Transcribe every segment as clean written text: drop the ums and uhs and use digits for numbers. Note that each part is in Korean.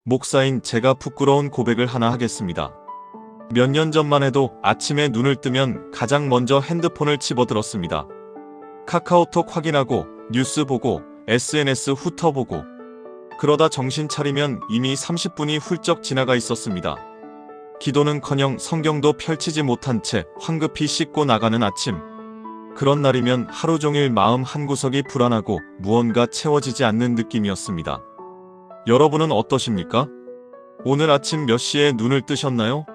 목사인 제가 부끄러운 고백을 하나 하겠습니다. 몇 년 전만 해도 아침에 눈을 뜨면 가장 먼저 핸드폰을 집어들었습니다. 카카오톡 확인하고 뉴스 보고 SNS 훑어보고 그러다 정신 차리면 이미 30분이 훌쩍 지나가 있었습니다. 기도는커녕 성경도 펼치지 못한 채 황급히 씻고 나가는 아침. 그런 날이면 하루 종일 마음 한구석이 불안하고 무언가 채워지지 않는 느낌이었습니다. 여러분은 어떠십니까? 오늘 아침 몇 시에 눈을 뜨셨나요?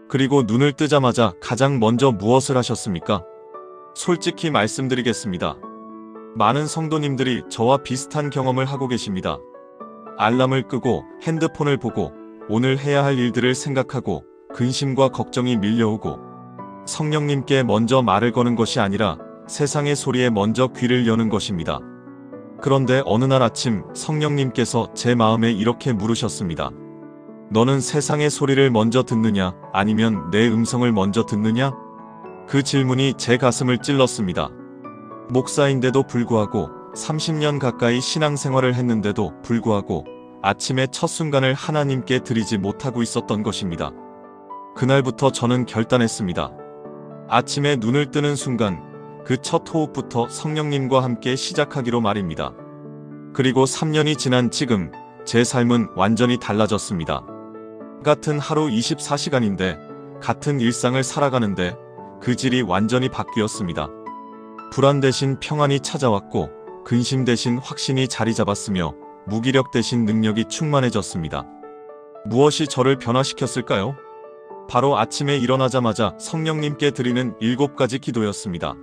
그리고 눈을 뜨자마자 가장 먼저 무엇을 하셨습니까? 솔직히 말씀드리겠습니다. 많은 성도님들이 저와 비슷한 경험을 하고 계십니다. 알람을 끄고 핸드폰을 보고 오늘 해야 할 일들을 생각하고 근심과 걱정이 밀려오고 성령님께 먼저 말을 거는 것이 아니라 세상의 소리에 먼저 귀를 여는 것입니다. 그런데 어느 날 아침 성령님께서 제 마음에 이렇게 물으셨습니다. 너는 세상의 소리를 먼저 듣느냐 아니면 내 음성을 먼저 듣느냐? 그 질문이 제 가슴을 찔렀습니다. 목사인데도 불구하고 30년 가까이 신앙생활을 했는데도 불구하고 아침의 첫 순간을 하나님께 드리지 못하고 있었던 것입니다. 그날부터 저는 결단했습니다. 아침에 눈을 뜨는 순간 그 첫 호흡부터 성령님과 함께 시작하기로 말입니다. 그리고 3년이 지난 지금 제 삶은 완전히 달라졌습니다. 같은 하루 24시간인데 같은 일상을 살아가는데 그 질이 완전히 바뀌었습니다. 불안 대신 평안이 찾아왔고 근심 대신 확신이 자리 잡았으며 무기력 대신 능력이 충만해졌습니다. 무엇이 저를 변화시켰을까요? 바로 아침에 일어나자마자 성령님께 드리는 7가지 기도였습니다.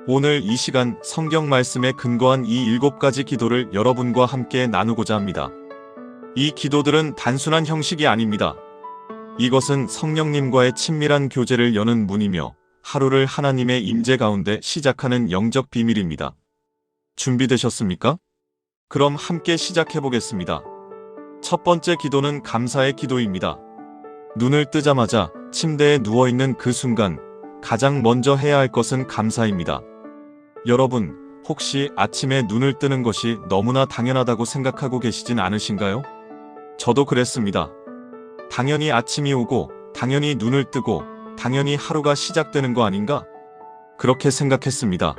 오늘 이 시간 성경 말씀에 근거한 이 7가지 기도를 여러분과 함께 나누고자 합니다. 이 기도들은 단순한 형식이 아닙니다. 이것은 성령님과의 친밀한 교제를 여는 문이며 하루를 하나님의 임재 가운데 시작하는 영적 비밀입니다. 준비되셨습니까? 그럼 함께 시작해 보겠습니다. 첫 번째 기도는 감사의 기도입니다. 눈을 뜨자마자 침대에 누워있는 그 순간 가장 먼저 해야 할 것은 감사입니다. 여러분, 혹시 아침에 눈을 뜨는 것이 너무나 당연하다고 생각하고 계시진 않으신가요? 저도 그랬습니다. 당연히 아침이 오고 당연히 눈을 뜨고 당연히 하루가 시작되는 거 아닌가? 그렇게 생각했습니다.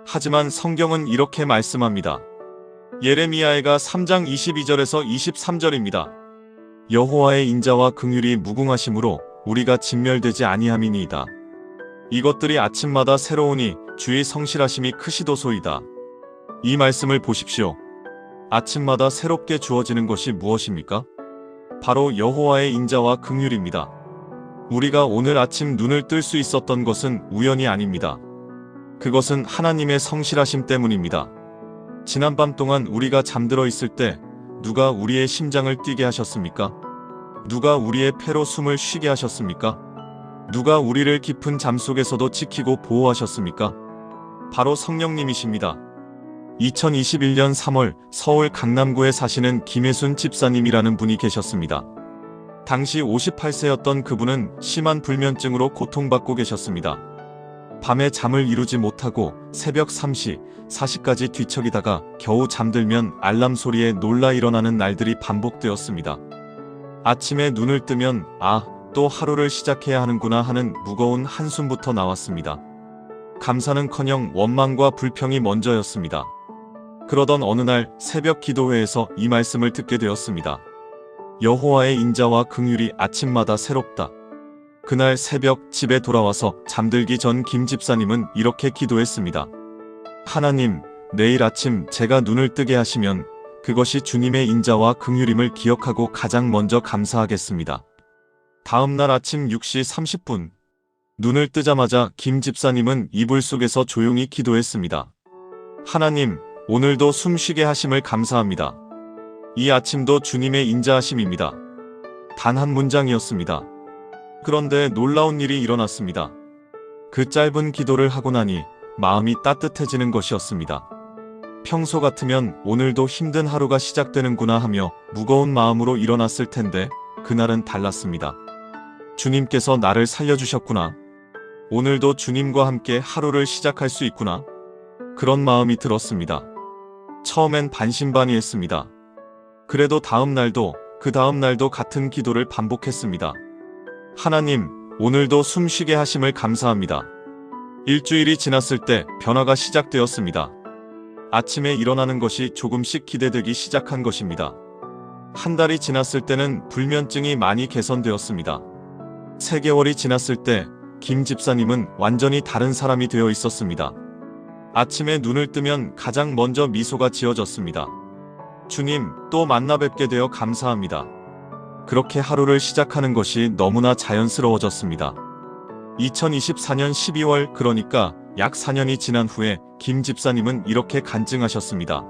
하지만 성경은 이렇게 말씀합니다. 예레미야가 3장 22절에서 23절입니다. 여호와의 인자와 긍휼이 무궁하심으로 우리가 진멸되지 아니함이니이다. 이것들이 아침마다 새로우니 주의 성실하심이 크시도소이다. 이 말씀을 보십시오. 아침마다 새롭게 주어지는 것이 무엇입니까? 바로 여호와의 인자와 긍휼입니다. 우리가 오늘 아침 눈을 뜰 수 있었던 것은 우연이 아닙니다. 그것은 하나님의 성실하심 때문입니다. 지난밤 동안 우리가 잠들어 있을 때 누가 우리의 심장을 뛰게 하셨습니까? 누가 우리의 폐로 숨을 쉬게 하셨습니까? 누가 우리를 깊은 잠 속에서도 지키고 보호하셨습니까? 바로 성령님이십니다. 2021년 3월 서울 강남구에 사시는 김혜순 집사님이라는 분이 계셨습니다. 당시 58세였던 그분은 심한 불면증으로 고통받고 계셨습니다. 밤에 잠을 이루지 못하고 새벽 3시, 4시까지 뒤척이다가 겨우 잠들면 알람 소리에 놀라 일어나는 날들이 반복되었습니다. 아침에 눈을 뜨면 또 하루를 시작해야 하는구나 하는 무거운 한숨부터 나왔습니다. 감사는커녕 원망과 불평이 먼저였습니다. 그러던 어느 날 새벽 기도회에서 이 말씀을 듣게 되었습니다. 여호와의 인자와 긍휼이 아침마다 새롭다. 그날 새벽 집에 돌아와서 잠들기 전 김 집사님은 이렇게 기도했습니다. 하나님, 내일 아침 제가 눈을 뜨게 하시면 그것이 주님의 인자와 긍휼임을 기억하고 가장 먼저 감사하겠습니다. 다음 날 아침 6시 30분 눈을 뜨자마자 김 집사님은 이불 속에서 조용히 기도했습니다. 하나님, 오늘도 숨쉬게 하심을 감사합니다. 이 아침도 주님의 인자하심입니다. 단 한 문장이었습니다. 그런데 놀라운 일이 일어났습니다. 그 짧은 기도를 하고 나니 마음이 따뜻해지는 것이었습니다. 평소 같으면 오늘도 힘든 하루가 시작되는구나 하며 무거운 마음으로 일어났을 텐데 그날은 달랐습니다. 주님께서 나를 살려주셨구나. 오늘도 주님과 함께 하루를 시작할 수 있구나. 그런 마음이 들었습니다. 처음엔 반신반의했습니다. 그래도 다음 날도 그 다음 날도 같은 기도를 반복했습니다. 하나님, 오늘도 숨쉬게 하심을 감사합니다. 일주일이 지났을 때 변화가 시작되었습니다. 아침에 일어나는 것이 조금씩 기대되기 시작한 것입니다. 한 달이 지났을 때는 불면증이 많이 개선되었습니다. 3개월이 지났을 때 김 집사님은 완전히 다른 사람이 되어 있었습니다. 아침에 눈을 뜨면 가장 먼저 미소가 지어졌습니다. 주님, 또 만나 뵙게 되어 감사합니다. 그렇게 하루를 시작하는 것이 너무나 자연스러워졌습니다. 2024년 12월, 그러니까 약 4년이 지난 후에 김 집사님은 이렇게 간증하셨습니다.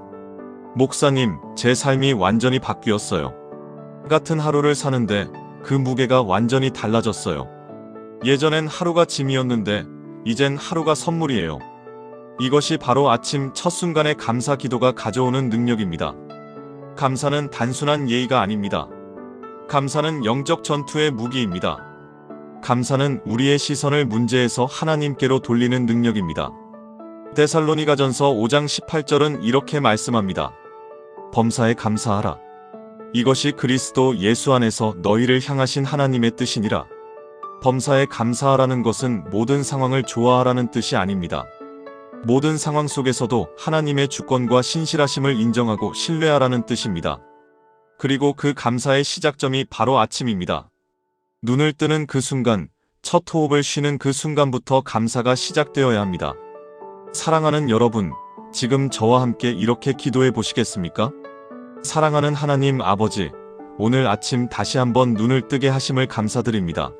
목사님, 제 삶이 완전히 바뀌었어요. 같은 하루를 사는데 그 무게가 완전히 달라졌어요. 예전엔 하루가 짐이었는데 이젠 하루가 선물이에요. 이것이 바로 아침 첫 순간의 감사 기도가 가져오는 능력입니다. 감사는 단순한 예의가 아닙니다. 감사는 영적 전투의 무기입니다. 감사는 우리의 시선을 문제에서 하나님께로 돌리는 능력입니다. 데살로니가전서 5장 18절은 이렇게 말씀합니다. 범사에 감사하라. 이것이 그리스도 예수 안에서 너희를 향하신 하나님의 뜻이니라. 범사에 감사하라는 것은 모든 상황을 좋아하라는 뜻이 아닙니다. 모든 상황 속에서도 하나님의 주권과 신실하심을 인정하고 신뢰하라는 뜻입니다. 그리고 그 감사의 시작점이 바로 아침입니다. 눈을 뜨는 그 순간, 첫 호흡을 쉬는 그 순간부터 감사가 시작되어야 합니다. 사랑하는 여러분, 지금 저와 함께 이렇게 기도해 보시겠습니까? 사랑하는 하나님 아버지, 오늘 아침 다시 한번 눈을 뜨게 하심을 감사드립니다.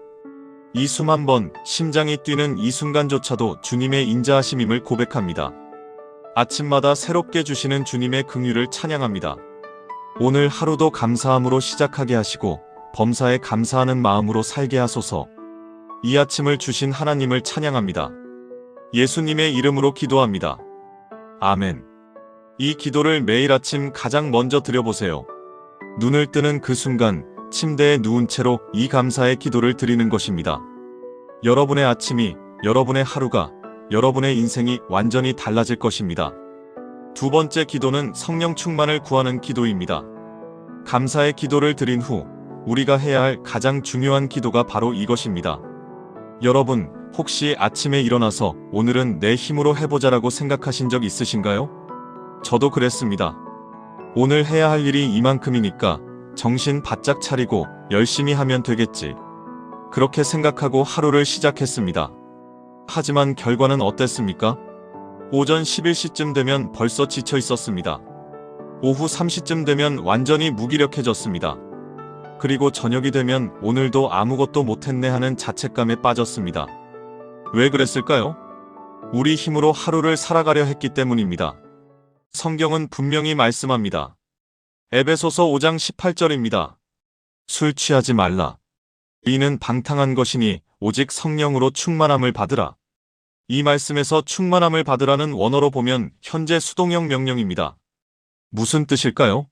이 수만 번 심장이 뛰는 이 순간조차도 주님의 인자하심임을 고백합니다. 아침마다 새롭게 주시는 주님의 긍휼을 찬양합니다. 오늘 하루도 감사함으로 시작하게 하시고 범사에 감사하는 마음으로 살게 하소서. 이 아침을 주신 하나님을 찬양합니다. 예수님의 이름으로 기도합니다. 아멘. 이 기도를 매일 아침 가장 먼저 드려보세요. 눈을 뜨는 그 순간 침대에 누운 채로 이 감사의 기도를 드리는 것입니다. 여러분의 아침이, 여러분의 하루가, 여러분의 인생이 완전히 달라질 것입니다. 두 번째 기도는 성령 충만을 구하는 기도입니다. 감사의 기도를 드린 후 우리가 해야 할 가장 중요한 기도가 바로 이것입니다. 여러분, 혹시 아침에 일어나서 오늘은 내 힘으로 해보자라고 생각하신 적 있으신가요? 저도 그랬습니다. 오늘 해야 할 일이 이만큼이니까 정신 바짝 차리고 열심히 하면 되겠지. 그렇게 생각하고 하루를 시작했습니다. 하지만 결과는 어땠습니까? 오전 11시쯤 되면 벌써 지쳐 있었습니다. 오후 3시쯤 되면 완전히 무기력해졌습니다. 그리고 저녁이 되면 오늘도 아무것도 못했네 하는 자책감에 빠졌습니다. 왜 그랬을까요? 우리 힘으로 하루를 살아가려 했기 때문입니다. 성경은 분명히 말씀합니다. 에베소서 5장 18절입니다. 술 취하지 말라. 이는 방탕한 것이니 오직 성령으로 충만함을 받으라. 이 말씀에서 충만함을 받으라는 원어로 보면 현재 수동형 명령입니다. 무슨 뜻일까요?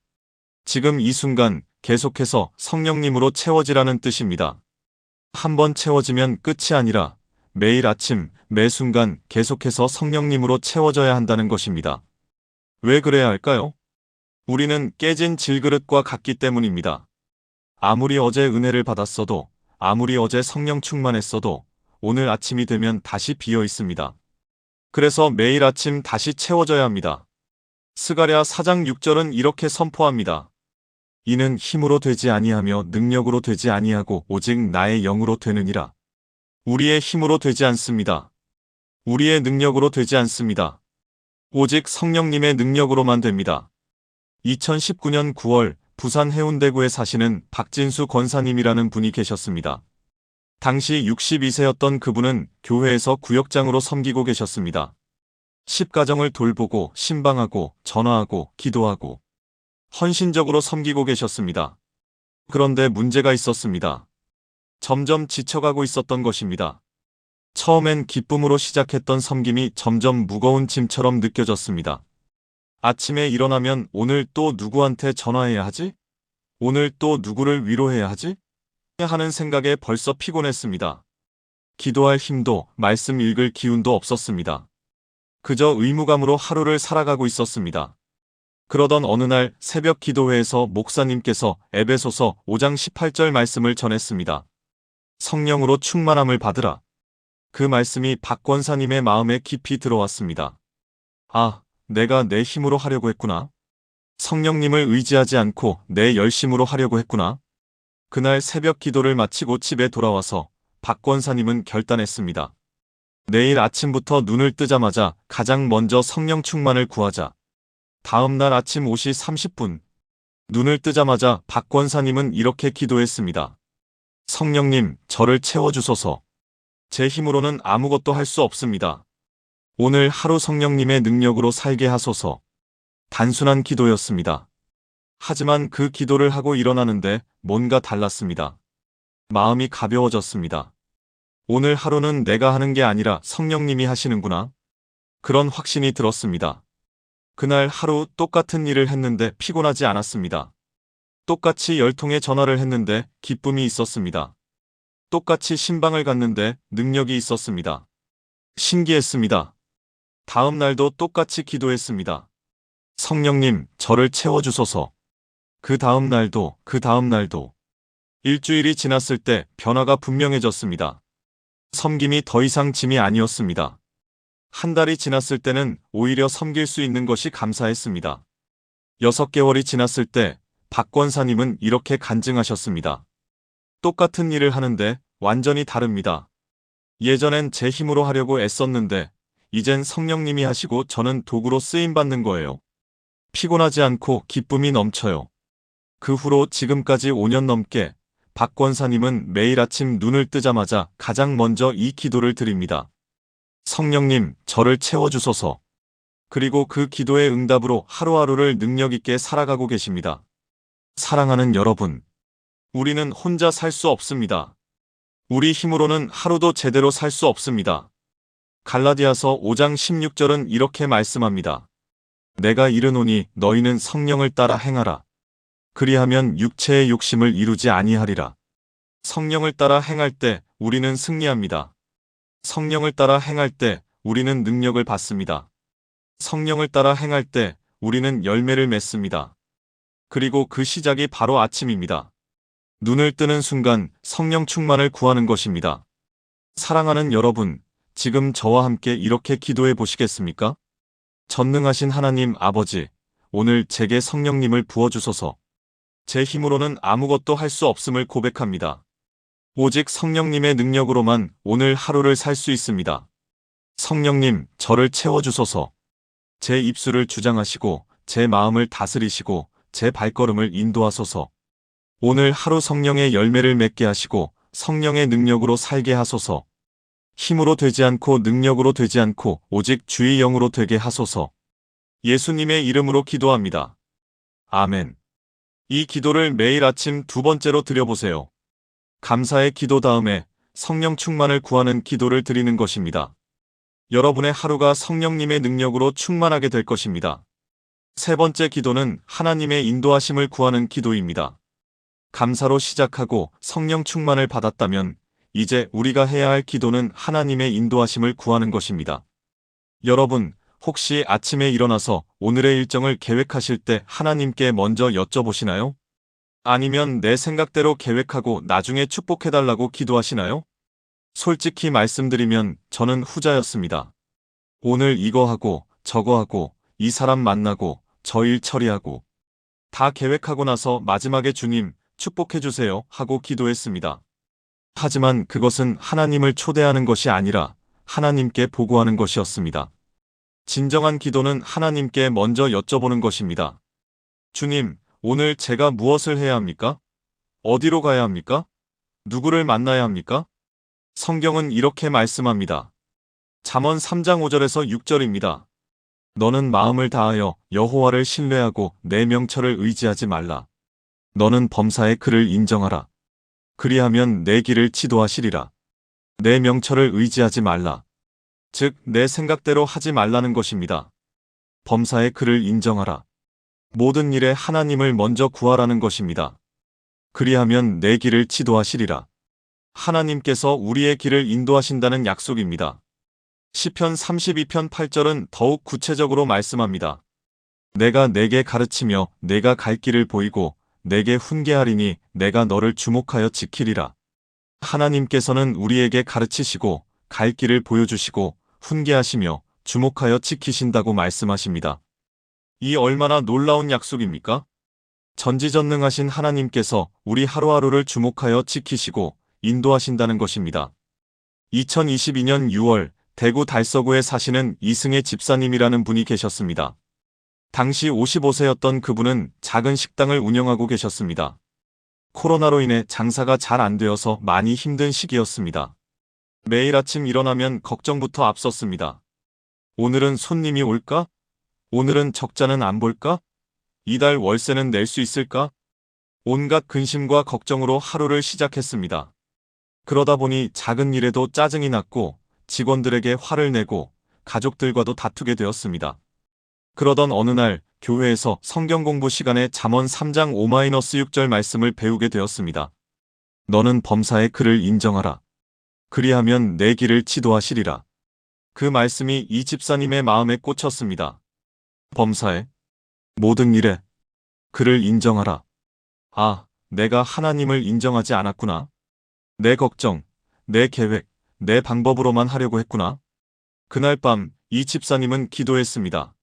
지금 이 순간 계속해서 성령님으로 채워지라는 뜻입니다. 한번 채워지면 끝이 아니라 매일 아침, 매 순간 계속해서 성령님으로 채워져야 한다는 것입니다. 왜 그래야 할까요? 우리는 깨진 질그릇과 같기 때문입니다. 아무리 어제 은혜를 받았어도, 아무리 어제 성령 충만했어도 오늘 아침이 되면 다시 비어 있습니다. 그래서 매일 아침 다시 채워져야 합니다. 스가랴 4장 6절은 이렇게 선포합니다. 이는 힘으로 되지 아니하며 능력으로 되지 아니하고 오직 나의 영으로 되느니라. 우리의 힘으로 되지 않습니다. 우리의 능력으로 되지 않습니다. 오직 성령님의 능력으로만 됩니다. 2019년 9월 부산 해운대구에 사시는 박진수 권사님이라는 분이 계셨습니다. 당시 62세였던 그분은 교회에서 구역장으로 섬기고 계셨습니다. 10가정을 돌보고 신방하고 전화하고 기도하고 헌신적으로 섬기고 계셨습니다. 그런데 문제가 있었습니다. 점점 지쳐가고 있었던 것입니다. 처음엔 기쁨으로 시작했던 섬김이 점점 무거운 짐처럼 느껴졌습니다. 아침에 일어나면 오늘 또 누구한테 전화해야 하지? 오늘 또 누구를 위로해야 하지? 하는 생각에 벌써 피곤했습니다. 기도할 힘도 말씀 읽을 기운도 없었습니다. 그저 의무감으로 하루를 살아가고 있었습니다. 그러던 어느 날 새벽 기도회에서 목사님께서 에베소서 5장 18절 말씀을 전했습니다. 성령으로 충만함을 받으라. 그 말씀이 박 권사님의 마음에 깊이 들어왔습니다. 아, 내가 내 힘으로 하려고 했구나. 성령님을 의지하지 않고 내 열심으로 하려고 했구나. 그날 새벽 기도를 마치고 집에 돌아와서 박 권사님은 결단했습니다. 내일 아침부터 눈을 뜨자마자 가장 먼저 성령 충만을 구하자. 다음 날 아침 5시 30분. 눈을 뜨자마자 박 권사님은 이렇게 기도했습니다. 성령님, 저를 채워주소서. 제 힘으로는 아무것도 할 수 없습니다. 오늘 하루 성령님의 능력으로 살게 하소서. 단순한 기도였습니다. 하지만 그 기도를 하고 일어나는데 뭔가 달랐습니다. 마음이 가벼워졌습니다. 오늘 하루는 내가 하는 게 아니라 성령님이 하시는구나. 그런 확신이 들었습니다. 그날 하루 똑같은 일을 했는데 피곤하지 않았습니다. 똑같이 10통의 전화를 했는데 기쁨이 있었습니다. 똑같이 신방을 갔는데 능력이 있었습니다. 신기했습니다. 다음 날도 똑같이 기도했습니다. 성령님, 저를 채워주소서. 그 다음 날도, 그 다음 날도. 일주일이 지났을 때 변화가 분명해졌습니다. 섬김이 더 이상 짐이 아니었습니다. 한 달이 지났을 때는 오히려 섬길 수 있는 것이 감사했습니다. 6개월이 지났을 때 박 권사님은 이렇게 간증하셨습니다. 똑같은 일을 하는데 완전히 다릅니다. 예전엔 제 힘으로 하려고 애썼는데 이젠 성령님이 하시고 저는 도구로 쓰임받는 거예요. 피곤하지 않고 기쁨이 넘쳐요. 그 후로 지금까지 5년 넘게 박 권사님은 매일 아침 눈을 뜨자마자 가장 먼저 이 기도를 드립니다. 성령님, 저를 채워주소서. 그리고 그 기도의 응답으로 하루하루를 능력 있게 살아가고 계십니다. 사랑하는 여러분, 우리는 혼자 살 수 없습니다. 우리 힘으로는 하루도 제대로 살 수 없습니다. 갈라디아서 5장 16절은 이렇게 말씀합니다. 내가 이르노니 너희는 성령을 따라 행하라. 그리하면 육체의 욕심을 이루지 아니하리라. 성령을 따라 행할 때 우리는 승리합니다. 성령을 따라 행할 때 우리는 능력을 받습니다. 성령을 따라 행할 때 우리는 열매를 맺습니다. 그리고 그 시작이 바로 아침입니다. 눈을 뜨는 순간 성령 충만을 구하는 것입니다. 사랑하는 여러분, 지금 저와 함께 이렇게 기도해 보시겠습니까? 전능하신 하나님 아버지, 오늘 제게 성령님을 부어주소서. 제 힘으로는 아무것도 할 수 없음을 고백합니다. 오직 성령님의 능력으로만 오늘 하루를 살 수 있습니다. 성령님, 저를 채워주소서. 제 입술을 주장하시고 제 마음을 다스리시고 제 발걸음을 인도하소서. 오늘 하루 성령의 열매를 맺게 하시고 성령의 능력으로 살게 하소서. 힘으로 되지 않고 능력으로 되지 않고 오직 주의 영으로 되게 하소서. 예수님의 이름으로 기도합니다. 아멘. 이 기도를 매일 아침 2번째로 드려보세요. 감사의 기도 다음에 성령 충만을 구하는 기도를 드리는 것입니다. 여러분의 하루가 성령님의 능력으로 충만하게 될 것입니다. 3번째 기도는 하나님의 인도하심을 구하는 기도입니다. 감사로 시작하고 성령 충만을 받았다면 이제 우리가 해야 할 기도는 하나님의 인도하심을 구하는 것입니다. 여러분, 혹시 아침에 일어나서 오늘의 일정을 계획하실 때 하나님께 먼저 여쭤보시나요? 아니면 내 생각대로 계획하고 나중에 축복해달라고 기도하시나요? 솔직히 말씀드리면 저는 후자였습니다. 오늘 이거 하고 저거 하고 이 사람 만나고 저 일 처리하고 다 계획하고 나서 마지막에 주님 축복해주세요 하고 기도했습니다. 하지만 그것은 하나님을 초대하는 것이 아니라 하나님께 보고하는 것이었습니다. 진정한 기도는 하나님께 먼저 여쭤보는 것입니다. 주님, 오늘 제가 무엇을 해야 합니까? 어디로 가야 합니까? 누구를 만나야 합니까? 성경은 이렇게 말씀합니다. 잠언 3장 5절에서 6절입니다. 너는 마음을 다하여 여호와를 신뢰하고 내 명철을 의지하지 말라. 너는 범사의 그를 인정하라. 그리하면 내 길을 지도하시리라. 내 명철을 의지하지 말라. 즉, 내 생각대로 하지 말라는 것입니다. 범사의 그를 인정하라. 모든 일에 하나님을 먼저 구하라는 것입니다. 그리하면 내 길을 지도하시리라. 하나님께서 우리의 길을 인도하신다는 약속입니다. 시편 32편 8절은 더욱 구체적으로 말씀합니다. 내가 내게 가르치며 내가 갈 길을 보이고 내게 훈계하리니 내가 너를 주목하여 지키리라. 하나님께서는 우리에게 가르치시고 갈 길을 보여주시고 훈계하시며 주목하여 지키신다고 말씀하십니다. 이 얼마나 놀라운 약속입니까? 전지전능하신 하나님께서 우리 하루하루를 주목하여 지키시고 인도하신다는 것입니다. 2022년 6월 대구 달서구에 사시는 이승혜 집사님이라는 분이 계셨습니다. 당시 55세였던 그분은 작은 식당을 운영하고 계셨습니다. 코로나로 인해 장사가 잘 안 되어서 많이 힘든 시기였습니다. 매일 아침 일어나면 걱정부터 앞섰습니다. 오늘은 손님이 올까? 오늘은 적자는 안 볼까? 이달 월세는 낼 수 있을까? 온갖 근심과 걱정으로 하루를 시작했습니다. 그러다 보니 작은 일에도 짜증이 났고 직원들에게 화를 내고 가족들과도 다투게 되었습니다. 그러던 어느 날 교회에서 성경 공부 시간에 잠언 3장 5-6절 말씀을 배우게 되었습니다. 너는 범사의 그를 인정하라. 그리하면 내 길을 지도하시리라. 그 말씀이 이 집사님의 마음에 꽂혔습니다. 범사에 모든 일에 그를 인정하라. 아, 내가 하나님을 인정하지 않았구나. 내 걱정, 내 계획, 내 방법으로만 하려고 했구나. 그날 밤 이 집사님은 기도했습니다.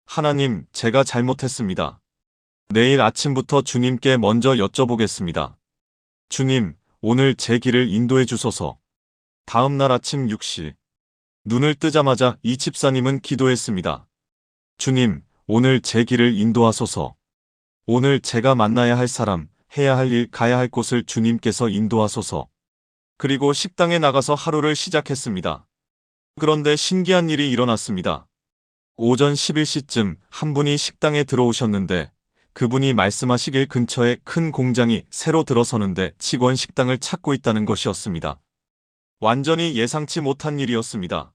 하나님, 제가 잘못했습니다. 내일 아침부터 주님께 먼저 여쭤보겠습니다. 주님, 오늘 제 길을 인도해 주소서. 다음 날 아침 6시. 눈을 뜨자마자 이 집사님은 기도했습니다. 주님, 오늘 제 길을 인도하소서. 오늘 제가 만나야 할 사람, 해야 할 일, 가야 할 곳을 주님께서 인도하소서. 그리고 식당에 나가서 하루를 시작했습니다. 그런데 신기한 일이 일어났습니다. 오전 11시쯤 한 분이 식당에 들어오셨는데 그분이 말씀하시길 근처에 큰 공장이 새로 들어서는데 직원 식당을 찾고 있다는 것이었습니다. 완전히 예상치 못한 일이었습니다.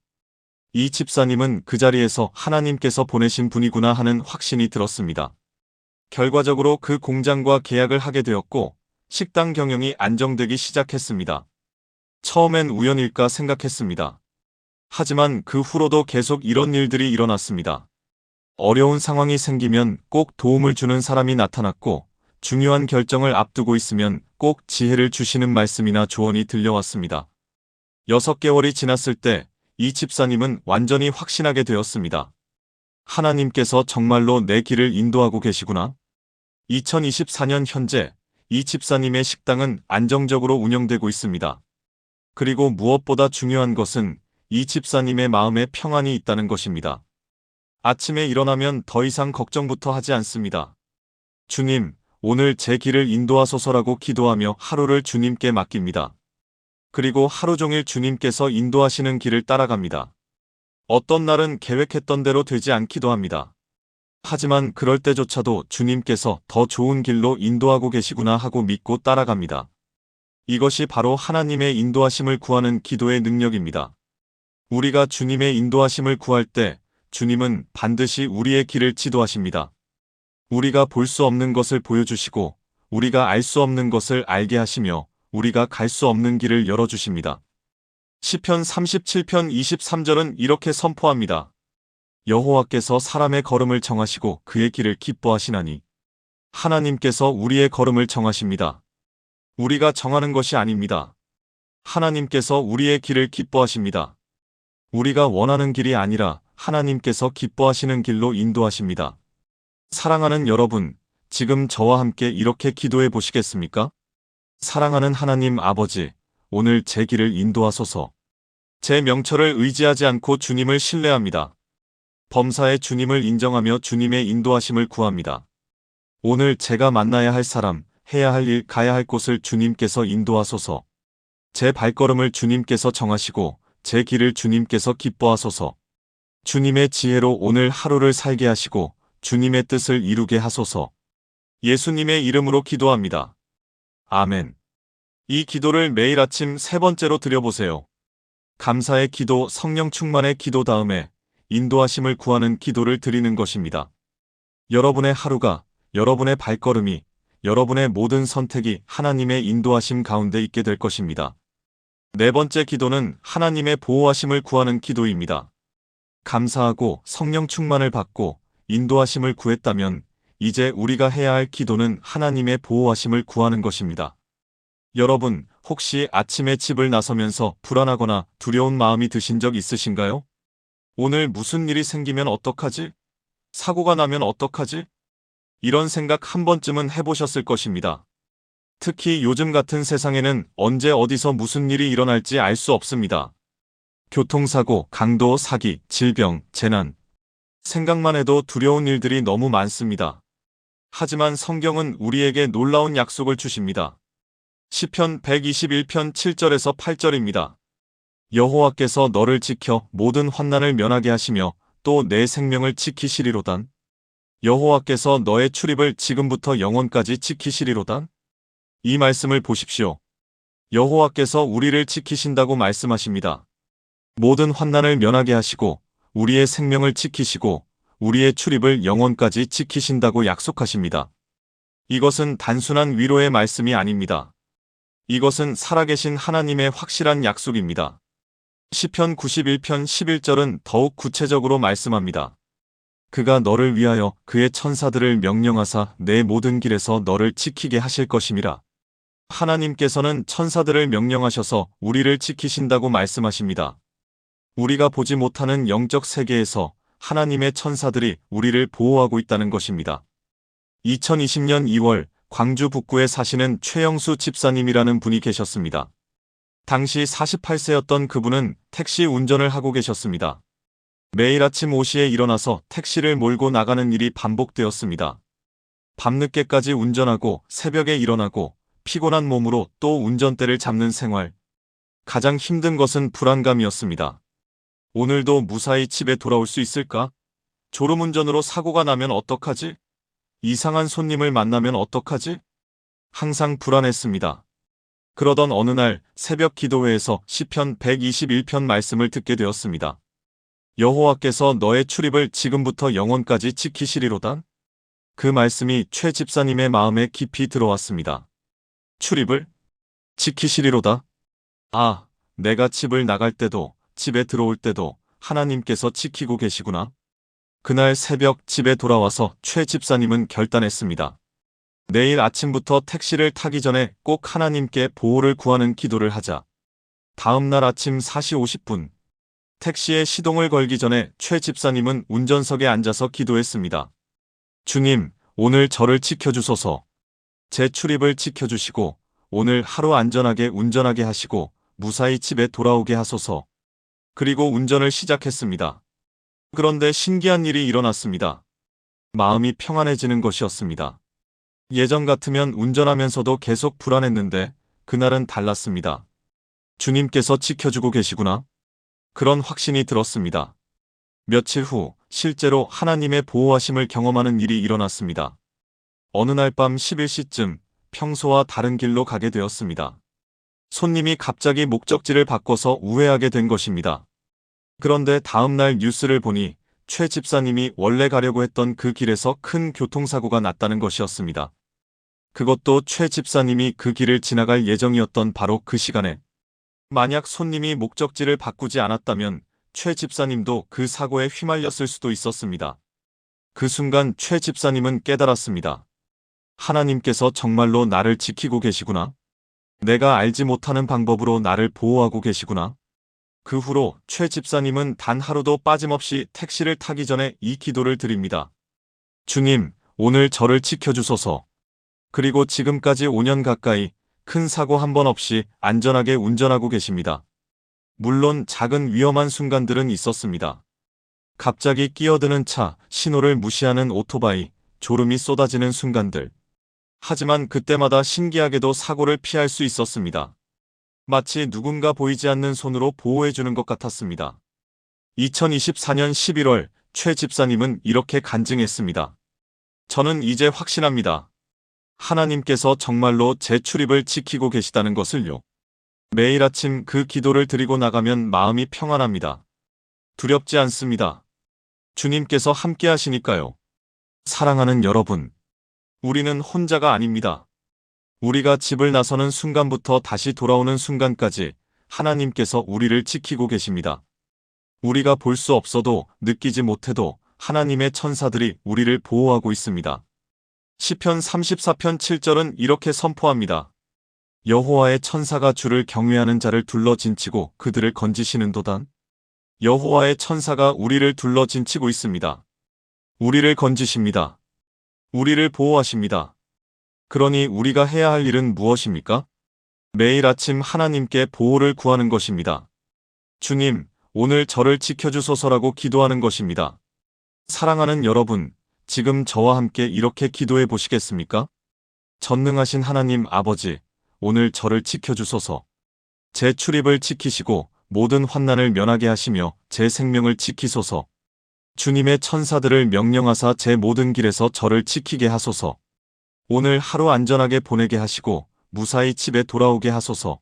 이 집사님은 그 자리에서 하나님께서 보내신 분이구나 하는 확신이 들었습니다. 결과적으로 그 공장과 계약을 하게 되었고 식당 경영이 안정되기 시작했습니다. 처음엔 우연일까 생각했습니다. 하지만 그 후로도 계속 이런 일들이 일어났습니다. 어려운 상황이 생기면 꼭 도움을 주는 사람이 나타났고 중요한 결정을 앞두고 있으면 꼭 지혜를 주시는 말씀이나 조언이 들려왔습니다. 6개월이 지났을 때 이 집사님은 완전히 확신하게 되었습니다. 하나님께서 정말로 내 길을 인도하고 계시구나. 2024년 현재 이 집사님의 식당은 안정적으로 운영되고 있습니다. 그리고 무엇보다 중요한 것은 이 집사님의 마음에 평안이 있다는 것입니다. 아침에 일어나면 더 이상 걱정부터 하지 않습니다. 주님, 오늘 제 길을 인도하소서라고 기도하며 하루를 주님께 맡깁니다. 그리고 하루 종일 주님께서 인도하시는 길을 따라갑니다. 어떤 날은 계획했던 대로 되지 않기도 합니다. 하지만 그럴 때조차도 주님께서 더 좋은 길로 인도하고 계시구나 하고 믿고 따라갑니다. 이것이 바로 하나님의 인도하심을 구하는 기도의 능력입니다. 우리가 주님의 인도하심을 구할 때 주님은 반드시 우리의 길을 지도하십니다. 우리가 볼 수 없는 것을 보여주시고 우리가 알 수 없는 것을 알게 하시며 우리가 갈 수 없는 길을 열어주십니다. 시편 37편 23절은 이렇게 선포합니다. 여호와께서 사람의 걸음을 정하시고 그의 길을 기뻐하시나니. 하나님께서 우리의 걸음을 정하십니다. 우리가 정하는 것이 아닙니다. 하나님께서 우리의 길을 기뻐하십니다. 우리가 원하는 길이 아니라 하나님께서 기뻐하시는 길로 인도하십니다. 사랑하는 여러분, 지금 저와 함께 이렇게 기도해 보시겠습니까? 사랑하는 하나님 아버지, 오늘 제 길을 인도하소서. 제 명철을 의지하지 않고 주님을 신뢰합니다. 범사에 주님을 인정하며 주님의 인도하심을 구합니다. 오늘 제가 만나야 할 사람, 해야 할 일, 가야 할 곳을 주님께서 인도하소서. 제 발걸음을 주님께서 정하시고 제 길을 주님께서 기뻐하소서. 주님의 지혜로 오늘 하루를 살게 하시고 주님의 뜻을 이루게 하소서. 예수님의 이름으로 기도합니다. 아멘. 이 기도를 매일 아침 3번째로 드려보세요. 감사의 기도, 성령 충만의 기도 다음에 인도하심을 구하는 기도를 드리는 것입니다. 여러분의 하루가, 여러분의 발걸음이, 여러분의 모든 선택이 하나님의 인도하심 가운데 있게 될 것입니다. 4번째 기도는 하나님의 보호하심을 구하는 기도입니다. 감사하고 성령 충만을 받고 인도하심을 구했다면 이제 우리가 해야 할 기도는 하나님의 보호하심을 구하는 것입니다. 여러분, 혹시 아침에 집을 나서면서 불안하거나 두려운 마음이 드신 적 있으신가요? 오늘 무슨 일이 생기면 어떡하지? 사고가 나면 어떡하지? 이런 생각 한 번쯤은 해보셨을 것입니다. 특히 요즘 같은 세상에는 언제 어디서 무슨 일이 일어날지 알 수 없습니다. 교통사고, 강도, 사기, 질병, 재난. 생각만 해도 두려운 일들이 너무 많습니다. 하지만 성경은 우리에게 놀라운 약속을 주십니다. 시편 121편 7절에서 8절입니다. 여호와께서 너를 지켜 모든 환난을 면하게 하시며 또 내 생명을 지키시리로단. 여호와께서 너의 출입을 지금부터 영원까지 지키시리로단. 이 말씀을 보십시오. 여호와께서 우리를 지키신다고 말씀하십니다. 모든 환난을 면하게 하시고 우리의 생명을 지키시고 우리의 출입을 영원까지 지키신다고 약속하십니다. 이것은 단순한 위로의 말씀이 아닙니다. 이것은 살아계신 하나님의 확실한 약속입니다. 시편 91편 11절은 더욱 구체적으로 말씀합니다. 그가 너를 위하여 그의 천사들을 명령하사 내 모든 길에서 너를 지키게 하실 것임이라. 하나님께서는 천사들을 명령하셔서 우리를 지키신다고 말씀하십니다. 우리가 보지 못하는 영적 세계에서 하나님의 천사들이 우리를 보호하고 있다는 것입니다. 2020년 2월 광주 북구에 사시는 최영수 집사님이라는 분이 계셨습니다. 당시 48세였던 그분은 택시 운전을 하고 계셨습니다. 매일 아침 5시에 일어나서 택시를 몰고 나가는 일이 반복되었습니다. 밤늦게까지 운전하고 새벽에 일어나고 피곤한 몸으로 또 운전대를 잡는 생활. 가장 힘든 것은 불안감이었습니다. 오늘도 무사히 집에 돌아올 수 있을까? 졸음운전으로 사고가 나면 어떡하지? 이상한 손님을 만나면 어떡하지? 항상 불안했습니다. 그러던 어느 날 새벽 기도회에서 시편 121편 말씀을 듣게 되었습니다. 여호와께서 너의 출입을 지금부터 영원까지 지키시리로다. 그 말씀이 최 집사님의 마음에 깊이 들어왔습니다. 출입을 지키시리로다. 아, 내가 집을 나갈 때도 집에 들어올 때도 하나님께서 지키고 계시구나. 그날 새벽 집에 돌아와서 최 집사님은 결단했습니다. 내일 아침부터 택시를 타기 전에 꼭 하나님께 보호를 구하는 기도를 하자. 다음 날 아침 4시 50분 택시에 시동을 걸기 전에 최 집사님은 운전석에 앉아서 기도했습니다. 주님, 오늘 저를 지켜주소서. 제 출입을 지켜주시고 오늘 하루 안전하게 운전하게 하시고 무사히 집에 돌아오게 하소서. 그리고 운전을 시작했습니다. 그런데 신기한 일이 일어났습니다. 마음이 평안해지는 것이었습니다. 예전 같으면 운전하면서도 계속 불안했는데 그날은 달랐습니다. 주님께서 지켜주고 계시구나. 그런 확신이 들었습니다. 며칠 후 실제로 하나님의 보호하심을 경험하는 일이 일어났습니다. 어느 날 밤 11시쯤 평소와 다른 길로 가게 되었습니다. 손님이 갑자기 목적지를 바꿔서 우회하게 된 것입니다. 그런데 다음 날 뉴스를 보니 최 집사님이 원래 가려고 했던 그 길에서 큰 교통사고가 났다는 것이었습니다. 그것도 최 집사님이 그 길을 지나갈 예정이었던 바로 그 시간에. 만약 손님이 목적지를 바꾸지 않았다면 최 집사님도 그 사고에 휘말렸을 수도 있었습니다. 그 순간 최 집사님은 깨달았습니다. 하나님께서 정말로 나를 지키고 계시구나. 내가 알지 못하는 방법으로 나를 보호하고 계시구나. 그 후로 최 집사님은 단 하루도 빠짐없이 택시를 타기 전에 이 기도를 드립니다. 주님, 오늘 저를 지켜주소서. 그리고 지금까지 5년 가까이 큰 사고 한 번 없이 안전하게 운전하고 계십니다. 물론 작은 위험한 순간들은 있었습니다. 갑자기 끼어드는 차, 신호를 무시하는 오토바이, 졸음이 쏟아지는 순간들. 하지만 그때마다 신기하게도 사고를 피할 수 있었습니다. 마치 누군가 보이지 않는 손으로 보호해주는 것 같았습니다. 2024년 11월 최 집사님은 이렇게 간증했습니다. 저는 이제 확신합니다. 하나님께서 정말로 제 출입을 지키고 계시다는 것을요. 매일 아침 그 기도를 드리고 나가면 마음이 평안합니다. 두렵지 않습니다. 주님께서 함께 하시니까요. 사랑하는 여러분, 우리는 혼자가 아닙니다. 우리가 집을 나서는 순간부터 다시 돌아오는 순간까지 하나님께서 우리를 지키고 계십니다. 우리가 볼 수 없어도 느끼지 못해도 하나님의 천사들이 우리를 보호하고 있습니다. 시편 34편 7절은 이렇게 선포합니다. 여호와의 천사가 주를 경외하는 자를 둘러 진치고 그들을 건지시는도다. 여호와의 천사가 우리를 둘러 진치고 있습니다. 우리를 건지십니다. 우리를 보호하십니다. 그러니 우리가 해야 할 일은 무엇입니까? 매일 아침 하나님께 보호를 구하는 것입니다. 주님, 오늘 저를 지켜주소서라고 기도하는 것입니다. 사랑하는 여러분, 지금 저와 함께 이렇게 기도해 보시겠습니까? 전능하신 하나님 아버지, 오늘 저를 지켜주소서. 제 출입을 지키시고 모든 환난을 면하게 하시며 제 생명을 지키소서. 주님의 천사들을 명령하사 제 모든 길에서 저를 지키게 하소서. 오늘 하루 안전하게 보내게 하시고 무사히 집에 돌아오게 하소서.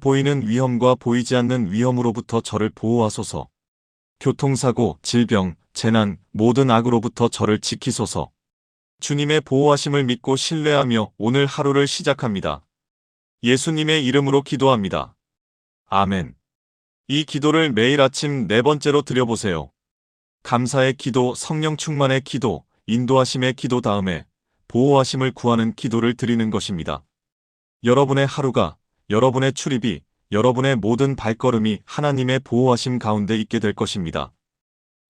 보이는 위험과 보이지 않는 위험으로부터 저를 보호하소서. 교통사고, 질병, 재난, 모든 악으로부터 저를 지키소서. 주님의 보호하심을 믿고 신뢰하며 오늘 하루를 시작합니다. 예수님의 이름으로 기도합니다. 아멘. 이 기도를 매일 아침 4번째로 드려보세요. 감사의 기도, 성령 충만의 기도, 인도하심의 기도 다음에 보호하심을 구하는 기도를 드리는 것입니다. 여러분의 하루가, 여러분의 출입이, 여러분의 모든 발걸음이 하나님의 보호하심 가운데 있게 될 것입니다.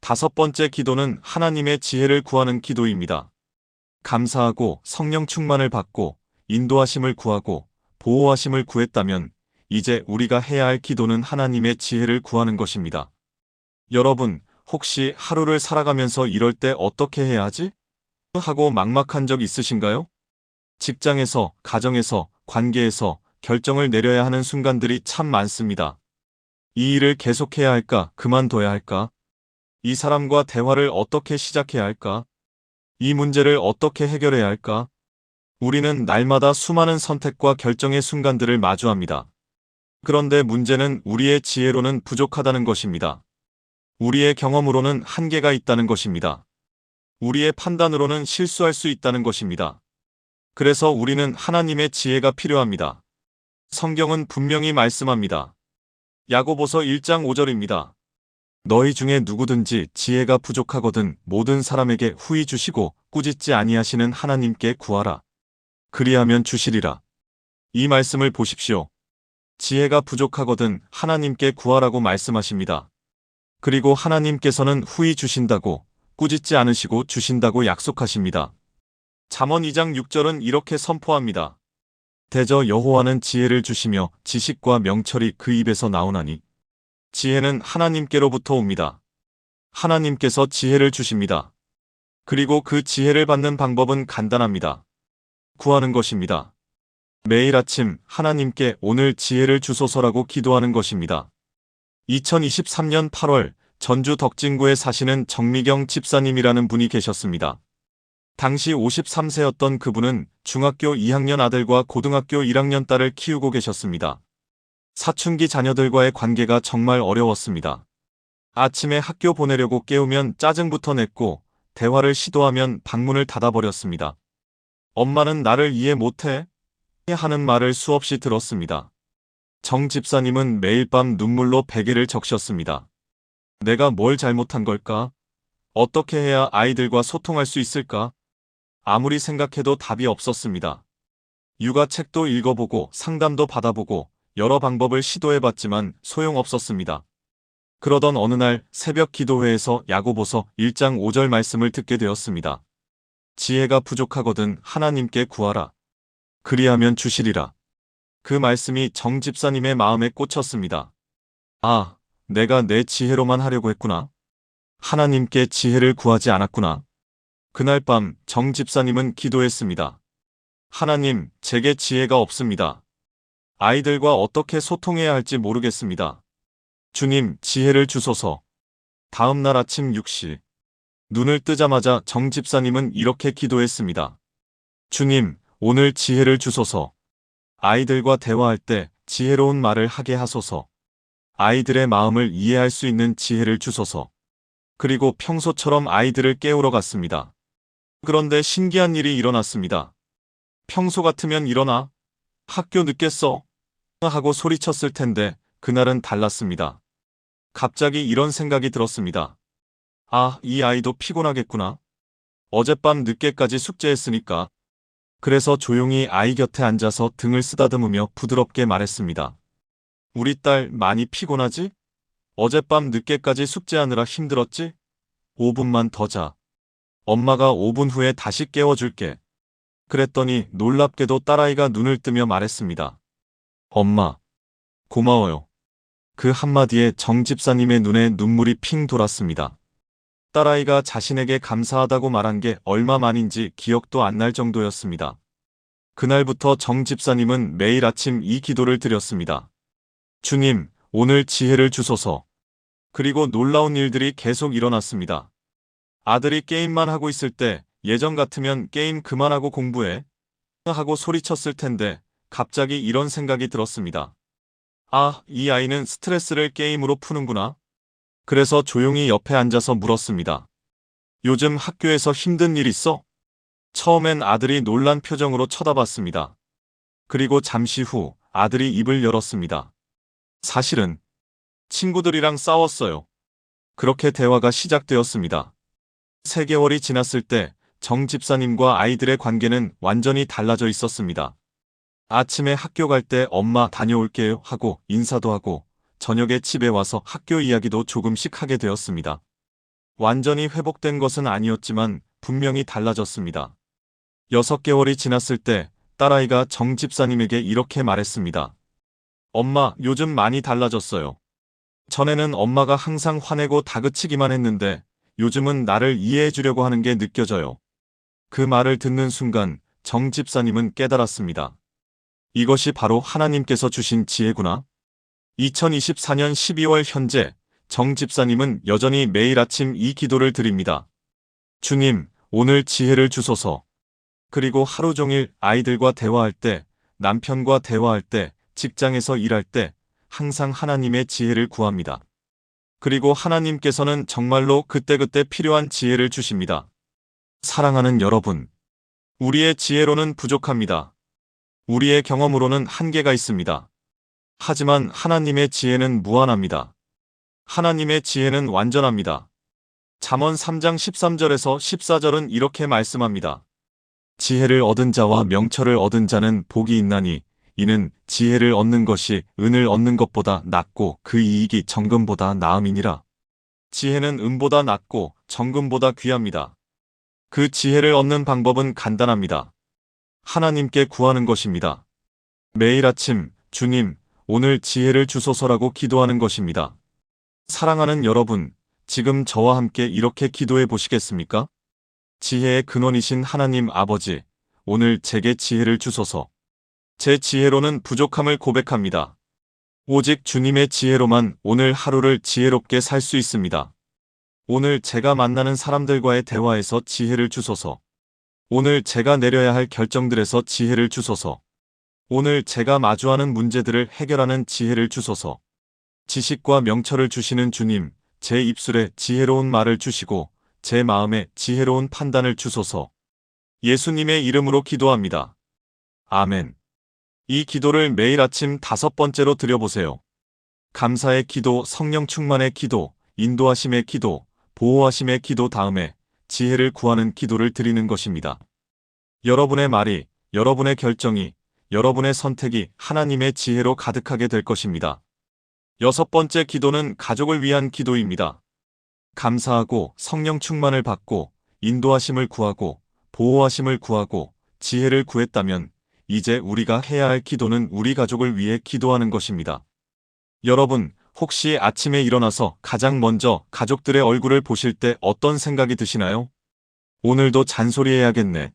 5번째 기도는 하나님의 지혜를 구하는 기도입니다. 감사하고 성령 충만을 받고 인도하심을 구하고 보호하심을 구했다면 이제 우리가 해야 할 기도는 하나님의 지혜를 구하는 것입니다. 여러분, 혹시 하루를 살아가면서 이럴 때 어떻게 해야 하지? 하고 막막한 적 있으신가요? 직장에서, 가정에서, 관계에서 결정을 내려야 하는 순간들이 참 많습니다. 이 일을 계속해야 할까, 그만둬야 할까? 이 사람과 대화를 어떻게 시작해야 할까? 이 문제를 어떻게 해결해야 할까? 우리는 날마다 수많은 선택과 결정의 순간들을 마주합니다. 그런데 문제는 우리의 지혜로는 부족하다는 것입니다. 우리의 경험으로는 한계가 있다는 것입니다. 우리의 판단으로는 실수할 수 있다는 것입니다. 그래서 우리는 하나님의 지혜가 필요합니다. 성경은 분명히 말씀합니다. 야고보서 1장 5절입니다. 너희 중에 누구든지 지혜가 부족하거든 모든 사람에게 후히 주시고 꾸짖지 아니하시는 하나님께 구하라. 그리하면 주시리라. 이 말씀을 보십시오. 지혜가 부족하거든 하나님께 구하라고 말씀하십니다. 그리고 하나님께서는 후히 주신다고, 꾸짖지 않으시고 주신다고 약속하십니다. 잠언 2장 6절은 이렇게 선포합니다. 대저 여호와는 지혜를 주시며 지식과 명철이 그 입에서 나오나니. 지혜는 하나님께로부터 옵니다. 하나님께서 지혜를 주십니다. 그리고 그 지혜를 받는 방법은 간단합니다. 구하는 것입니다. 매일 아침 하나님께 오늘 지혜를 주소서라고 기도하는 것입니다. 2023년 8월 전주 덕진구에 사시는 정미경 집사님이라는 분이 계셨습니다. 당시 53세였던 그분은 중학교 2학년 아들과 고등학교 1학년 딸을 키우고 계셨습니다. 사춘기 자녀들과의 관계가 정말 어려웠습니다. 아침에 학교 보내려고 깨우면 짜증부터 냈고 대화를 시도하면 방문을 닫아버렸습니다. 엄마는 나를 이해 못해? 하는 말을 수없이 들었습니다. 정 집사님은 매일 밤 눈물로 베개를 적셨습니다. 내가 뭘 잘못한 걸까? 어떻게 해야 아이들과 소통할 수 있을까? 아무리 생각해도 답이 없었습니다. 육아책도 읽어보고 상담도 받아보고 여러 방법을 시도해봤지만 소용없었습니다. 그러던 어느 날 새벽 기도회에서 야고보서 1장 5절 말씀을 듣게 되었습니다. 지혜가 부족하거든 하나님께 구하라. 그리하면 주시리라. 그 말씀이 정 집사님의 마음에 꽂혔습니다. 아, 내가 내 지혜로만 하려고 했구나. 하나님께 지혜를 구하지 않았구나. 그날 밤 정 집사님은 기도했습니다. 하나님, 제게 지혜가 없습니다. 아이들과 어떻게 소통해야 할지 모르겠습니다. 주님, 지혜를 주소서. 다음 날 아침 6시. 눈을 뜨자마자 정 집사님은 이렇게 기도했습니다. 주님, 오늘 지혜를 주소서. 아이들과 대화할 때 지혜로운 말을 하게 하소서. 아이들의 마음을 이해할 수 있는 지혜를 주소서. 그리고 평소처럼 아이들을 깨우러 갔습니다. 그런데 신기한 일이 일어났습니다. 평소 같으면 일어나. 학교 늦겠어. 하고 소리쳤을 텐데 그날은 달랐습니다. 갑자기 이런 생각이 들었습니다. 아, 이 아이도 피곤하겠구나. 어젯밤 늦게까지 숙제했으니까. 그래서 조용히 아이 곁에 앉아서 등을 쓰다듬으며 부드럽게 말했습니다. 우리 딸 많이 피곤하지? 어젯밤 늦게까지 숙제하느라 힘들었지? 5분만 더 자. 엄마가 5분 후에 다시 깨워줄게. 그랬더니 놀랍게도 딸아이가 눈을 뜨며 말했습니다. 엄마, 고마워요. 그 한마디에 정 집사님의 눈에 눈물이 핑 돌았습니다. 딸아이가 자신에게 감사하다고 말한 게 얼마 만인지 기억도 안 날 정도였습니다. 그날부터 정 집사님은 매일 아침 이 기도를 드렸습니다. 주님, 오늘 지혜를 주소서. 그리고 놀라운 일들이 계속 일어났습니다. 아들이 게임만 하고 있을 때 예전 같으면 게임 그만하고 공부해 하고 소리쳤을 텐데 갑자기 이런 생각이 들었습니다. 아, 이 아이는 스트레스를 게임으로 푸는구나. 그래서 조용히 옆에 앉아서 물었습니다. 요즘 학교에서 힘든 일 있어? 처음엔 아들이 놀란 표정으로 쳐다봤습니다. 그리고 잠시 후 아들이 입을 열었습니다. 사실은 친구들이랑 싸웠어요. 그렇게 대화가 시작되었습니다. 3개월이 지났을 때 정 집사님과 아이들의 관계는 완전히 달라져 있었습니다. 아침에 학교 갈 때 엄마 다녀올게요 하고 인사도 하고 저녁에 집에 와서 학교 이야기도 조금씩 하게 되었습니다. 완전히 회복된 것은 아니었지만 분명히 달라졌습니다. 6개월이 지났을 때 딸아이가 정 집사님에게 이렇게 말했습니다. 엄마, 요즘 많이 달라졌어요. 전에는 엄마가 항상 화내고 다그치기만 했는데 요즘은 나를 이해해 주려고 하는 게 느껴져요. 그 말을 듣는 순간 정 집사님은 깨달았습니다. 이것이 바로 하나님께서 주신 지혜구나. 2024년 12월 현재 정 집사님은 여전히 매일 아침 이 기도를 드립니다. 주님, 오늘 지혜를 주소서. 그리고 하루 종일 아이들과 대화할 때, 남편과 대화할 때, 직장에서 일할 때 항상 하나님의 지혜를 구합니다. 그리고 하나님께서는 정말로 그때그때 필요한 지혜를 주십니다. 사랑하는 여러분, 우리의 지혜로는 부족합니다. 우리의 경험으로는 한계가 있습니다. 하지만 하나님의 지혜는 무한합니다. 하나님의 지혜는 완전합니다. 잠언 3장 13절에서 14절은 이렇게 말씀합니다. 지혜를 얻은 자와 명철을 얻은 자는 복이 있나니 이는 지혜를 얻는 것이 은을 얻는 것보다 낫고 그 이익이 정금보다 나음이니라. 지혜는 은보다 낫고 정금보다 귀합니다. 그 지혜를 얻는 방법은 간단합니다. 하나님께 구하는 것입니다. 매일 아침 주님, 오늘 지혜를 주소서라고 기도하는 것입니다. 사랑하는 여러분, 지금 저와 함께 이렇게 기도해 보시겠습니까? 지혜의 근원이신 하나님 아버지, 오늘 제게 지혜를 주소서. 제 지혜로는 부족함을 고백합니다. 오직 주님의 지혜로만 오늘 하루를 지혜롭게 살 수 있습니다. 오늘 제가 만나는 사람들과의 대화에서 지혜를 주소서. 오늘 제가 내려야 할 결정들에서 지혜를 주소서. 오늘 제가 마주하는 문제들을 해결하는 지혜를 주소서. 지식과 명철을 주시는 주님, 제 입술에 지혜로운 말을 주시고 제 마음에 지혜로운 판단을 주소서. 예수님의 이름으로 기도합니다. 아멘. 이 기도를 매일 아침 5번째로 드려보세요. 감사의 기도, 성령 충만의 기도, 인도하심의 기도, 보호하심의 기도 다음에 지혜를 구하는 기도를 드리는 것입니다. 여러분의 말이, 여러분의 결정이, 여러분의 선택이 하나님의 지혜로 가득하게 될 것입니다. 6번째 기도는 가족을 위한 기도입니다. 감사하고 성령 충만을 받고 인도하심을 구하고 보호하심을 구하고 지혜를 구했다면 이제 우리가 해야 할 기도는 우리 가족을 위해 기도하는 것입니다. 여러분, 혹시 아침에 일어나서 가장 먼저 가족들의 얼굴을 보실 때 어떤 생각이 드시나요? 오늘도 잔소리해야겠네.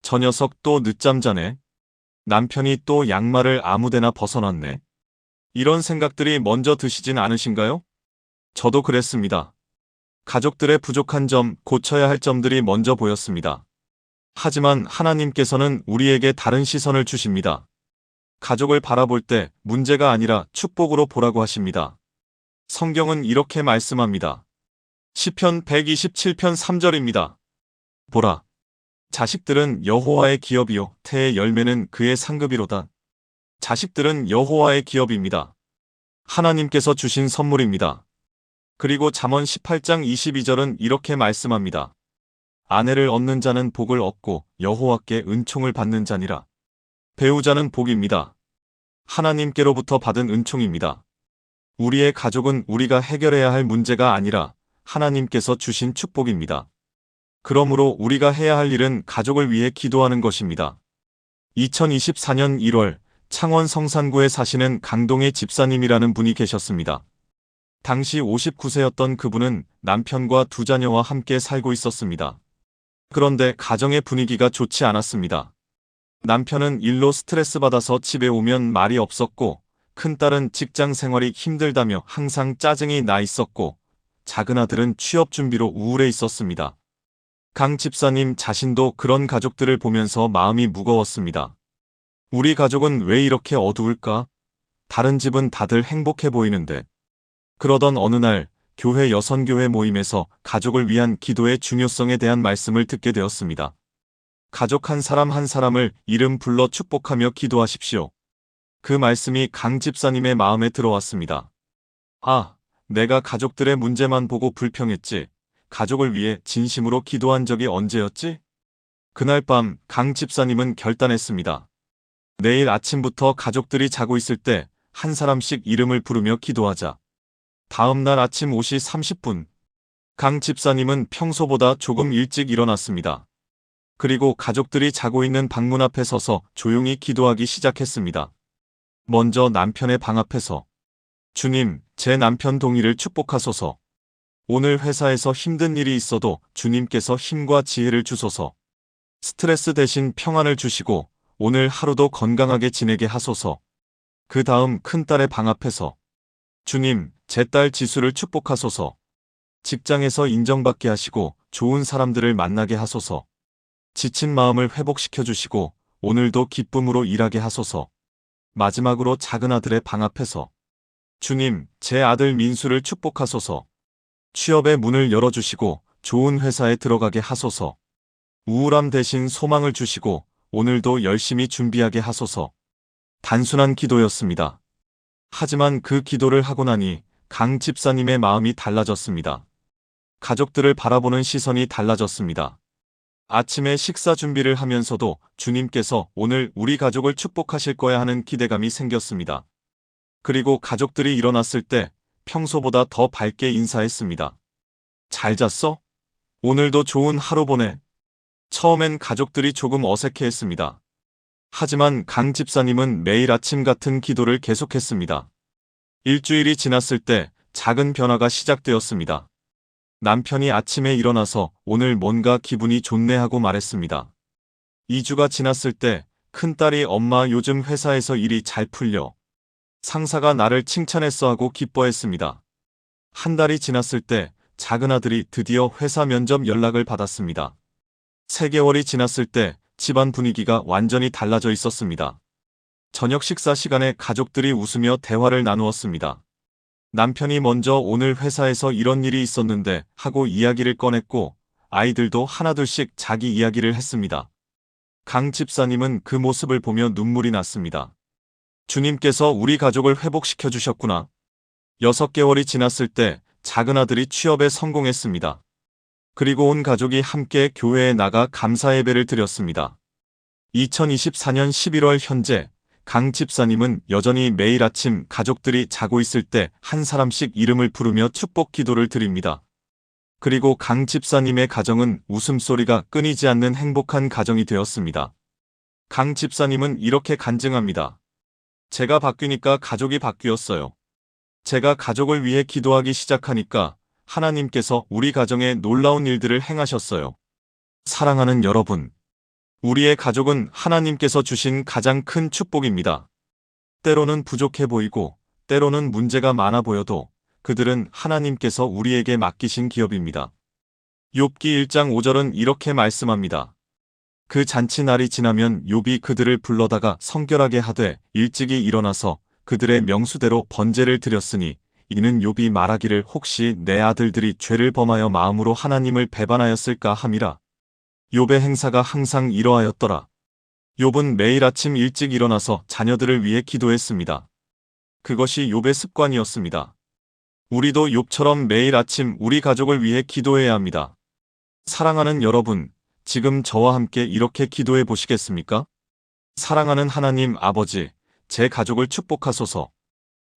저 녀석 또 늦잠 자네. 남편이 또 양말을 아무데나 벗어놨네. 이런 생각들이 먼저 드시진 않으신가요? 저도 그랬습니다. 가족들의 부족한 점, 고쳐야 할 점들이 먼저 보였습니다. 하지만 하나님께서는 우리에게 다른 시선을 주십니다. 가족을 바라볼 때 문제가 아니라 축복으로 보라고 하십니다. 성경은 이렇게 말씀합니다. 시편 127편 3절입니다. 보라, 자식들은 여호와의 기업이요 태의 열매는 그의 상급이로다. 자식들은 여호와의 기업입니다. 하나님께서 주신 선물입니다. 그리고 잠언 18장 22절은 이렇게 말씀합니다. 아내를 얻는 자는 복을 얻고 여호와께 은총을 받는 자니라. 배우자는 복입니다. 하나님께로부터 받은 은총입니다. 우리의 가족은 우리가 해결해야 할 문제가 아니라 하나님께서 주신 축복입니다. 그러므로 우리가 해야 할 일은 가족을 위해 기도하는 것입니다. 2024년 1월 창원 성산구에 사시는 강동의 집사님이라는 분이 계셨습니다. 당시 59세였던 그분은 남편과 두 자녀와 함께 살고 있었습니다. 그런데 가정의 분위기가 좋지 않았습니다. 남편은 일로 스트레스 받아서 집에 오면 말이 없었고, 큰딸은 직장 생활이 힘들다며 항상 짜증이 나 있었고, 작은 아들은 취업 준비로 우울해 있었습니다. 강 집사님 자신도 그런 가족들을 보면서 마음이 무거웠습니다. 우리 가족은 왜 이렇게 어두울까? 다른 집은 다들 행복해 보이는데. 그러던 어느 날 교회 여선교회 모임에서 가족을 위한 기도의 중요성에 대한 말씀을 듣게 되었습니다. 가족 한 사람 한 사람을 이름 불러 축복하며 기도하십시오. 그 말씀이 강 집사님의 마음에 들어왔습니다. 아, 내가 가족들의 문제만 보고 불평했지. 가족을 위해 진심으로 기도한 적이 언제였지? 그날 밤 강 집사님은 결단했습니다. 내일 아침부터 가족들이 자고 있을 때 한 사람씩 이름을 부르며 기도하자. 다음 날 아침 5시 30분, 강 집사님은 평소보다 조금 일찍 일어났습니다. 그리고 가족들이 자고 있는 방문 앞에 서서 조용히 기도하기 시작했습니다. 먼저 남편의 방 앞에서, 주님, 제 남편 동희를 축복하소서. 오늘 회사에서 힘든 일이 있어도 주님께서 힘과 지혜를 주소서. 스트레스 대신 평안을 주시고 오늘 하루도 건강하게 지내게 하소서. 그 다음 큰딸의 방 앞에서, 주님, 제 딸 지수를 축복하소서. 직장에서 인정받게 하시고 좋은 사람들을 만나게 하소서. 지친 마음을 회복시켜 주시고 오늘도 기쁨으로 일하게 하소서. 마지막으로 작은 아들의 방 앞에서, 주님, 제 아들 민수를 축복하소서. 취업의 문을 열어주시고 좋은 회사에 들어가게 하소서. 우울함 대신 소망을 주시고 오늘도 열심히 준비하게 하소서. 단순한 기도였습니다. 하지만 그 기도를 하고 나니 강 집사님의 마음이 달라졌습니다. 가족들을 바라보는 시선이 달라졌습니다. 아침에 식사 준비를 하면서도 주님께서 오늘 우리 가족을 축복하실 거야 하는 기대감이 생겼습니다. 그리고 가족들이 일어났을 때 평소보다 더 밝게 인사했습니다. 잘 잤어? 오늘도 좋은 하루 보내. 처음엔 가족들이 조금 어색해했습니다. 하지만 강 집사님은 매일 아침 같은 기도를 계속했습니다. 일주일이 지났을 때 작은 변화가 시작되었습니다. 남편이 아침에 일어나서 오늘 뭔가 기분이 좋네 하고 말했습니다. 2주가 지났을 때 큰딸이 엄마 요즘 회사에서 일이 잘 풀려. 상사가 나를 칭찬했어 하고 기뻐했습니다. 한 달이 지났을 때 작은 아들이 드디어 회사 면접 연락을 받았습니다. 3개월이 지났을 때 집안 분위기가 완전히 달라져 있었습니다. 저녁 식사 시간에 가족들이 웃으며 대화를 나누었습니다. 남편이 먼저 오늘 회사에서 이런 일이 있었는데 하고 이야기를 꺼냈고 아이들도 하나둘씩 자기 이야기를 했습니다. 강 집사님은 그 모습을 보며 눈물이 났습니다. 주님께서 우리 가족을 회복시켜 주셨구나. 6개월이 지났을 때 작은 아들이 취업에 성공했습니다. 그리고 온 가족이 함께 교회에 나가 감사 예배를 드렸습니다. 2024년 11월 현재 강 집사님은 여전히 매일 아침 가족들이 자고 있을 때 한 사람씩 이름을 부르며 축복 기도를 드립니다. 그리고 강 집사님의 가정은 웃음소리가 끊이지 않는 행복한 가정이 되었습니다. 강 집사님은 이렇게 간증합니다. 제가 바뀌니까 가족이 바뀌었어요. 제가 가족을 위해 기도하기 시작하니까 하나님께서 우리 가정에 놀라운 일들을 행하셨어요. 사랑하는 여러분, 우리의 가족은 하나님께서 주신 가장 큰 축복입니다. 때로는 부족해 보이고 때로는 문제가 많아 보여도 그들은 하나님께서 우리에게 맡기신 기업입니다. 욥기 1장 5절은 이렇게 말씀합니다. 그 잔치날이 지나면 욥이 그들을 불러다가 성결하게 하되 일찍이 일어나서 그들의 명수대로 번제를 드렸으니 이는 욥이 말하기를 혹시 내 아들들이 죄를 범하여 마음으로 하나님을 배반하였을까 함이라. 욥의 행사가 항상 이러하였더라. 욥은 매일 아침 일찍 일어나서 자녀들을 위해 기도했습니다. 그것이 욥의 습관이었습니다. 우리도 욥처럼 매일 아침 우리 가족을 위해 기도해야 합니다. 사랑하는 여러분, 지금 저와 함께 이렇게 기도해 보시겠습니까? 사랑하는 하나님 아버지, 제 가족을 축복하소서.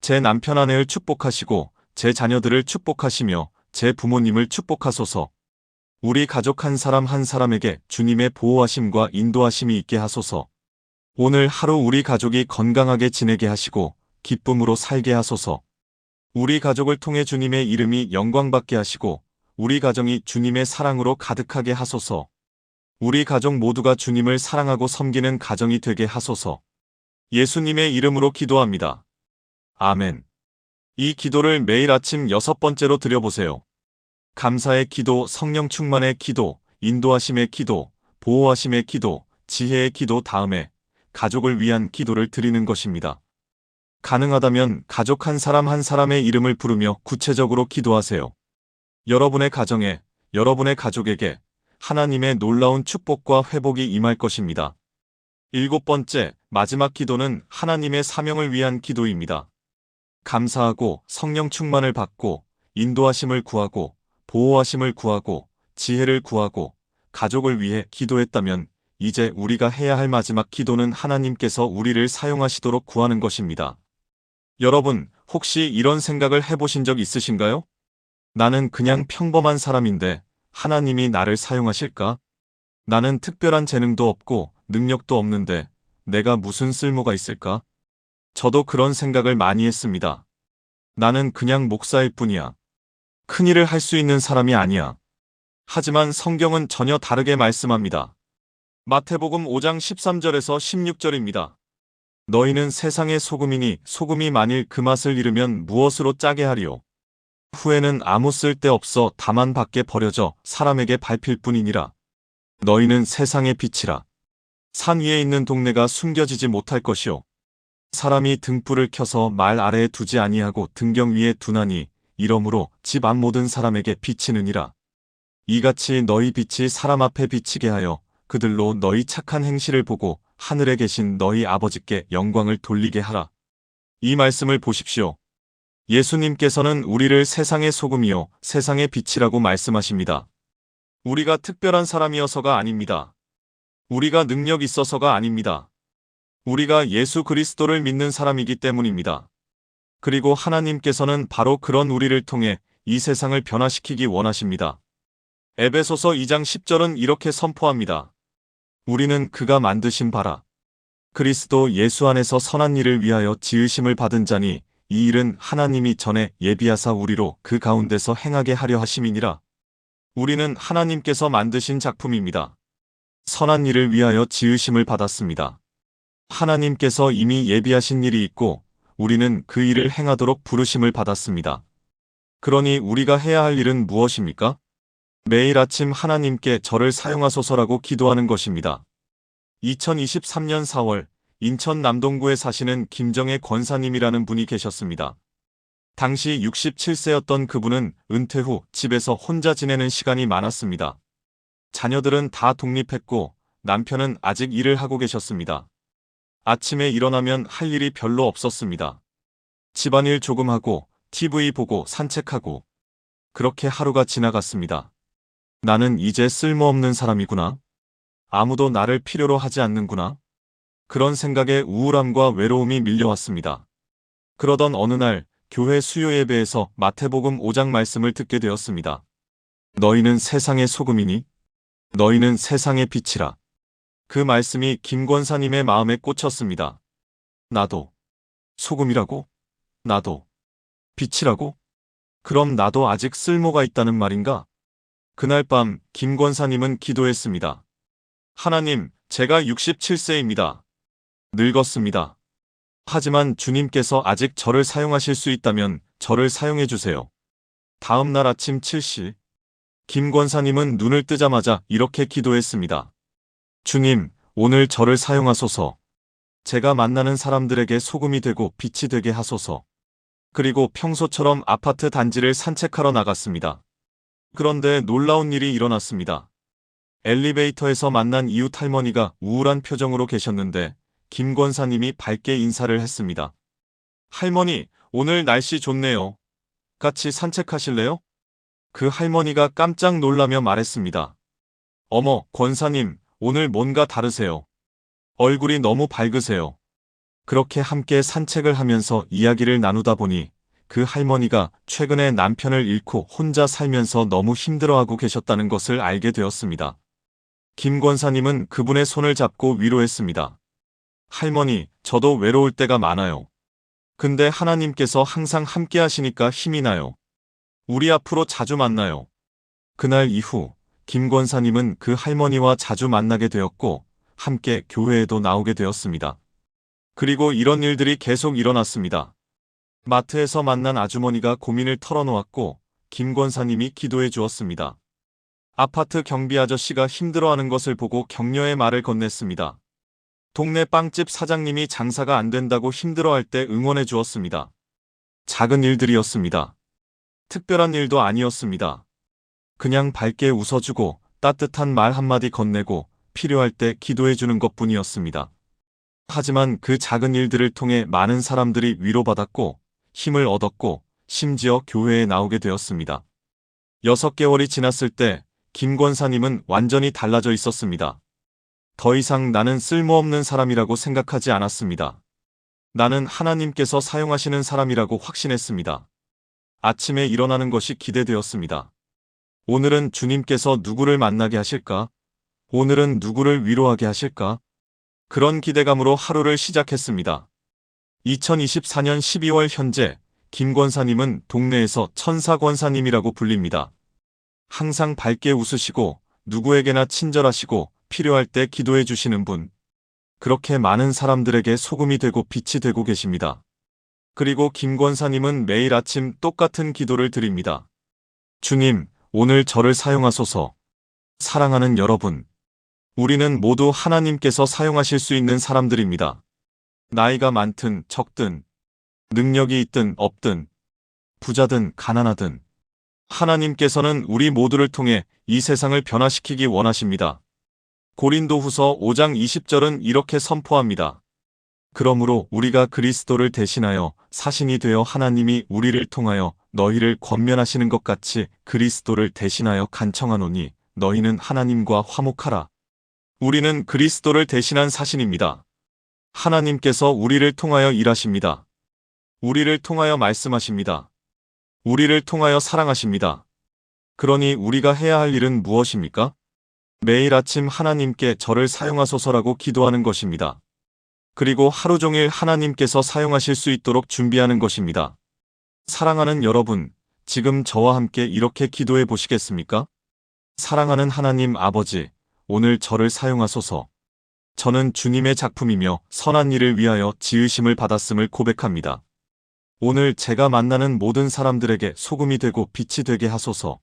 제 남편 아내를 축복하시고 제 자녀들을 축복하시며 제 부모님을 축복하소서. 우리 가족 한 사람 한 사람에게 주님의 보호하심과 인도하심이 있게 하소서. 오늘 하루 우리 가족이 건강하게 지내게 하시고 기쁨으로 살게 하소서. 우리 가족을 통해 주님의 이름이 영광받게 하시고 우리 가정이 주님의 사랑으로 가득하게 하소서. 우리 가족 모두가 주님을 사랑하고 섬기는 가정이 되게 하소서. 예수님의 이름으로 기도합니다. 아멘. 이 기도를 매일 아침 6번째로 드려보세요. 감사의 기도, 성령 충만의 기도, 인도하심의 기도, 보호하심의 기도, 지혜의 기도 다음에 가족을 위한 기도를 드리는 것입니다. 가능하다면 가족 한 사람 한 사람의 이름을 부르며 구체적으로 기도하세요. 여러분의 가정에, 여러분의 가족에게 하나님의 놀라운 축복과 회복이 임할 것입니다. 7번째, 마지막 기도는 하나님의 사명을 위한 기도입니다. 감사하고 성령 충만을 받고 인도하심을 구하고 보호하심을 구하고 지혜를 구하고 가족을 위해 기도했다면 이제 우리가 해야 할 마지막 기도는 하나님께서 우리를 사용하시도록 구하는 것입니다. 여러분, 혹시 이런 생각을 해보신 적 있으신가요? 나는 그냥 평범한 사람인데 하나님이 나를 사용하실까? 나는 특별한 재능도 없고 능력도 없는데 내가 무슨 쓸모가 있을까? 저도 그런 생각을 많이 했습니다. 나는 그냥 목사일 뿐이야. 큰일을 할 수 있는 사람이 아니야. 하지만 성경은 전혀 다르게 말씀합니다. 마태복음 5장 13절에서 16절입니다. 너희는 세상의 소금이니 소금이 만일 그 맛을 잃으면 무엇으로 짜게 하리요? 후에는 아무 쓸데없어 다만 밖에 버려져 사람에게 밟힐 뿐이니라. 너희는 세상의 빛이라. 산 위에 있는 동네가 숨겨지지 못할 것이요. 사람이 등불을 켜서 말 아래에 두지 아니하고 등경 위에 두나니 이러므로 집 앞 모든 사람에게 비치느니라. 이같이 너희 빛이 사람 앞에 비치게 하여 그들로 너희 착한 행실을 보고 하늘에 계신 너희 아버지께 영광을 돌리게 하라. 이 말씀을 보십시오. 예수님께서는 우리를 세상의 소금이요 세상의 빛이라고 말씀하십니다. 우리가 특별한 사람이어서가 아닙니다. 우리가 능력 있어서가 아닙니다. 우리가 예수 그리스도를 믿는 사람이기 때문입니다. 그리고 하나님께서는 바로 그런 우리를 통해 이 세상을 변화시키기 원하십니다. 에베소서 2장 10절은 이렇게 선포합니다. 우리는 그가 만드신 바라. 그리스도 예수 안에서 선한 일을 위하여 지으심을 받은 자니 이 일은 하나님이 전에 예비하사 우리로 그 가운데서 행하게 하려 하심이니라. 우리는 하나님께서 만드신 작품입니다. 선한 일을 위하여 지으심을 받았습니다. 하나님께서 이미 예비하신 일이 있고 우리는 그 일을 행하도록 부르심을 받았습니다. 그러니 우리가 해야 할 일은 무엇입니까? 매일 아침 하나님께 저를 사용하소서라고 기도하는 것입니다. 2023년 4월 인천 남동구에 사시는 김정혜 권사님이라는 분이 계셨습니다. 당시 67세였던 그분은 은퇴 후 집에서 혼자 지내는 시간이 많았습니다. 자녀들은 다 독립했고 남편은 아직 일을 하고 계셨습니다. 아침에 일어나면 할 일이 별로 없었습니다. 집안일 조금 하고 TV 보고 산책하고 그렇게 하루가 지나갔습니다. 나는 이제 쓸모없는 사람이구나. 아무도 나를 필요로 하지 않는구나. 그런 생각에 우울함과 외로움이 밀려왔습니다. 그러던 어느 날 교회 수요 예배에서 마태복음 5장 말씀을 듣게 되었습니다. 너희는 세상의 소금이니 너희는 세상의 빛이라. 그 말씀이 김 권사님의 마음에 꽂혔습니다. 나도 소금이라고? 나도 빛이라고? 그럼 나도 아직 쓸모가 있다는 말인가? 그날 밤 김 권사님은 기도했습니다. 하나님, 제가 67세입니다. 늙었습니다. 하지만 주님께서 아직 저를 사용하실 수 있다면 저를 사용해 주세요. 다음 날 아침 7시 김 권사님은 눈을 뜨자마자 이렇게 기도했습니다. 주님, 오늘 저를 사용하소서. 제가 만나는 사람들에게 소금이 되고 빛이 되게 하소서. 그리고 평소처럼 아파트 단지를 산책하러 나갔습니다. 그런데 놀라운 일이 일어났습니다. 엘리베이터에서 만난 이웃 할머니가 우울한 표정으로 계셨는데 김 권사님이 밝게 인사를 했습니다. 할머니, 오늘 날씨 좋네요. 같이 산책하실래요? 그 할머니가 깜짝 놀라며 말했습니다. 어머, 권사님, 오늘 뭔가 다르세요. 얼굴이 너무 밝으세요. 그렇게 함께 산책을 하면서 이야기를 나누다 보니 그 할머니가 최근에 남편을 잃고 혼자 살면서 너무 힘들어하고 계셨다는 것을 알게 되었습니다. 김 권사님은 그분의 손을 잡고 위로했습니다. 할머니, 저도 외로울 때가 많아요. 근데 하나님께서 항상 함께 하시니까 힘이 나요. 우리 앞으로 자주 만나요. 그날 이후 김 권사님은 그 할머니와 자주 만나게 되었고 함께 교회에도 나오게 되었습니다. 그리고 이런 일들이 계속 일어났습니다. 마트에서 만난 아주머니가 고민을 털어놓았고 김 권사님이 기도해 주었습니다. 아파트 경비 아저씨가 힘들어하는 것을 보고 격려의 말을 건넸습니다. 동네 빵집 사장님이 장사가 안 된다고 힘들어할 때 응원해 주었습니다. 작은 일들이었습니다. 특별한 일도 아니었습니다. 그냥 밝게 웃어주고 따뜻한 말 한마디 건네고 필요할 때 기도해 주는 것뿐이었습니다. 하지만 그 작은 일들을 통해 많은 사람들이 위로받았고 힘을 얻었고 심지어 교회에 나오게 되었습니다. 6개월이 지났을 때 김 권사님은 완전히 달라져 있었습니다. 더 이상 나는 쓸모없는 사람이라고 생각하지 않았습니다. 나는 하나님께서 사용하시는 사람이라고 확신했습니다. 아침에 일어나는 것이 기대되었습니다. 오늘은 주님께서 누구를 만나게 하실까? 오늘은 누구를 위로하게 하실까? 그런 기대감으로 하루를 시작했습니다. 2024년 12월 현재 김 권사님은 동네에서 천사 권사님이라고 불립니다. 항상 밝게 웃으시고 누구에게나 친절하시고 필요할 때 기도해 주시는 분. 그렇게 많은 사람들에게 소금이 되고 빛이 되고 계십니다. 그리고 김 권사님은 매일 아침 똑같은 기도를 드립니다. 주님, 오늘 저를 사용하소서. 사랑하는 여러분, 우리는 모두 하나님께서 사용하실 수 있는 사람들입니다. 나이가 많든 적든, 능력이 있든 없든, 부자든 가난하든, 하나님께서는 우리 모두를 통해 이 세상을 변화시키기 원하십니다. 고린도후서 5장 20절은 이렇게 선포합니다. 그러므로 우리가 그리스도를 대신하여 사신이 되어 하나님이 우리를 통하여 너희를 권면하시는 것 같이 그리스도를 대신하여 간청하노니 너희는 하나님과 화목하라. 우리는 그리스도를 대신한 사신입니다. 하나님께서 우리를 통하여 일하십니다. 우리를 통하여 말씀하십니다. 우리를 통하여 사랑하십니다. 그러니 우리가 해야 할 일은 무엇입니까? 매일 아침 하나님께 저를 사용하소서라고 기도하는 것입니다. 그리고 하루 종일 하나님께서 사용하실 수 있도록 준비하는 것입니다. 사랑하는 여러분, 지금 저와 함께 이렇게 기도해 보시겠습니까? 사랑하는 하나님 아버지, 오늘 저를 사용하소서. 저는 주님의 작품이며 선한 일을 위하여 지으심을 받았음을 고백합니다. 오늘 제가 만나는 모든 사람들에게 소금이 되고 빛이 되게 하소서.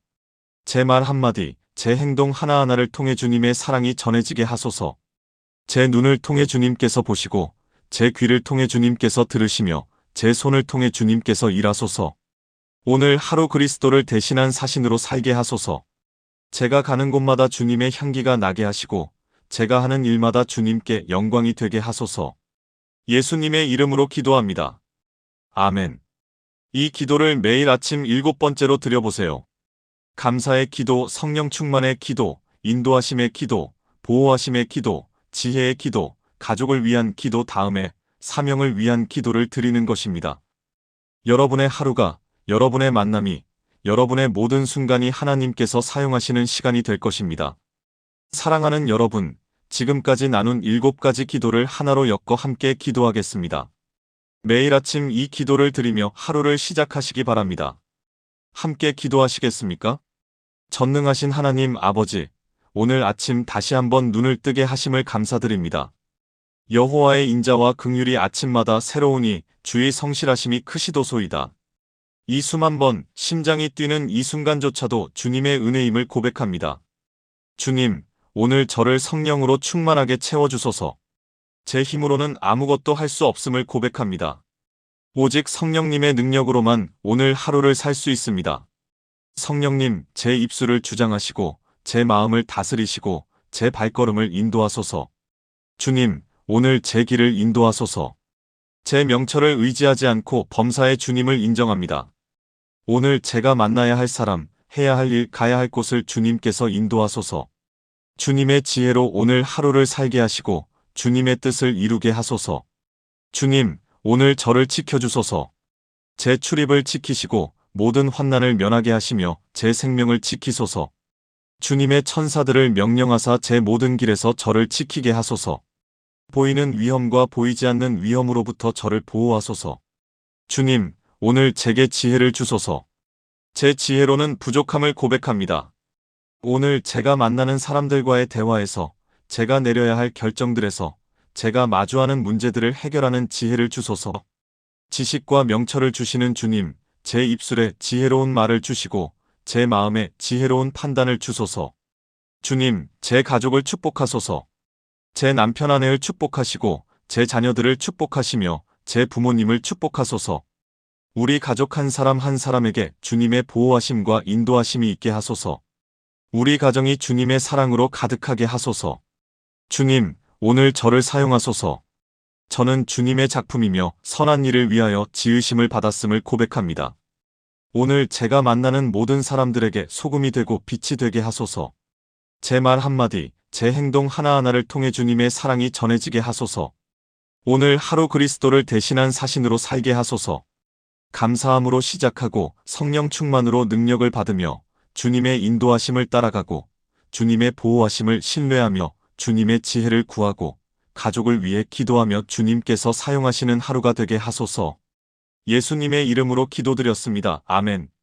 제 말 한마디, 제 행동 하나하나를 통해 주님의 사랑이 전해지게 하소서. 제 눈을 통해 주님께서 보시고, 제 귀를 통해 주님께서 들으시며, 제 손을 통해 주님께서 일하소서. 오늘 하루 그리스도를 대신한 사신으로 살게 하소서. 제가 가는 곳마다 주님의 향기가 나게 하시고, 제가 하는 일마다 주님께 영광이 되게 하소서. 예수님의 이름으로 기도합니다. 아멘. 이 기도를 매일 아침 7번째로 드려보세요. 감사의 기도, 성령 충만의 기도, 인도하심의 기도, 보호하심의 기도, 지혜의 기도, 가족을 위한 기도 다음에 사명을 위한 기도를 드리는 것입니다. 여러분의 하루가, 여러분의 만남이, 여러분의 모든 순간이 하나님께서 사용하시는 시간이 될 것입니다. 사랑하는 여러분, 지금까지 나눈 7가지 기도를 하나로 엮어 함께 기도하겠습니다. 매일 아침 이 기도를 드리며 하루를 시작하시기 바랍니다. 함께 기도하시겠습니까? 전능하신 하나님 아버지, 오늘 아침 다시 한번 눈을 뜨게 하심을 감사드립니다. 여호와의 인자와 긍휼이 아침마다 새로우니 주의 성실하심이 크시도소이다. 이 수만 번 심장이 뛰는 이 순간조차도 주님의 은혜임을 고백합니다. 주님, 오늘 저를 성령으로 충만하게 채워주소서. 제 힘으로는 아무것도 할 수 없음을 고백합니다. 오직 성령님의 능력으로만 오늘 하루를 살 수 있습니다. 성령님, 제 입술을 주장하시고 제 마음을 다스리시고 제 발걸음을 인도하소서. 주님, 오늘 제 길을 인도하소서. 제 명철을 의지하지 않고 범사의 주님을 인정합니다. 오늘 제가 만나야 할 사람, 해야 할 일, 가야 할 곳을 주님께서 인도하소서. 주님의 지혜로 오늘 하루를 살게 하시고 주님의 뜻을 이루게 하소서. 주님, 오늘 저를 지켜주소서. 제 출입을 지키시고 모든 환난을 면하게 하시며 제 생명을 지키소서. 주님의 천사들을 명령하사 제 모든 길에서 저를 지키게 하소서. 보이는 위험과 보이지 않는 위험으로부터 저를 보호하소서. 주님, 오늘 제게 지혜를 주소서. 제 지혜로는 부족함을 고백합니다. 오늘 제가 만나는 사람들과의 대화에서, 제가 내려야 할 결정들에서, 제가 마주하는 문제들을 해결하는 지혜를 주소서. 지식과 명철을 주시는 주님, 제 입술에 지혜로운 말을 주시고 제 마음에 지혜로운 판단을 주소서. 주님, 제 가족을 축복하소서. 제 남편 아내를 축복하시고 제 자녀들을 축복하시며 제 부모님을 축복하소서. 우리 가족 한 사람 한 사람에게 주님의 보호하심과 인도하심이 있게 하소서. 우리 가정이 주님의 사랑으로 가득하게 하소서. 주님, 오늘 저를 사용하소서. 저는 주님의 작품이며 선한 일을 위하여 지으심을 받았음을 고백합니다. 오늘 제가 만나는 모든 사람들에게 소금이 되고 빛이 되게 하소서. 제 말 한마디, 제 행동 하나하나를 통해 주님의 사랑이 전해지게 하소서. 오늘 하루 그리스도를 대신한 사신으로 살게 하소서. 감사함으로 시작하고 성령 충만으로 능력을 받으며 주님의 인도하심을 따라가고 주님의 보호하심을 신뢰하며 주님의 지혜를 구하고 가족을 위해 기도하며 주님께서 사용하시는 하루가 되게 하소서. 예수님의 이름으로 기도드렸습니다. 아멘.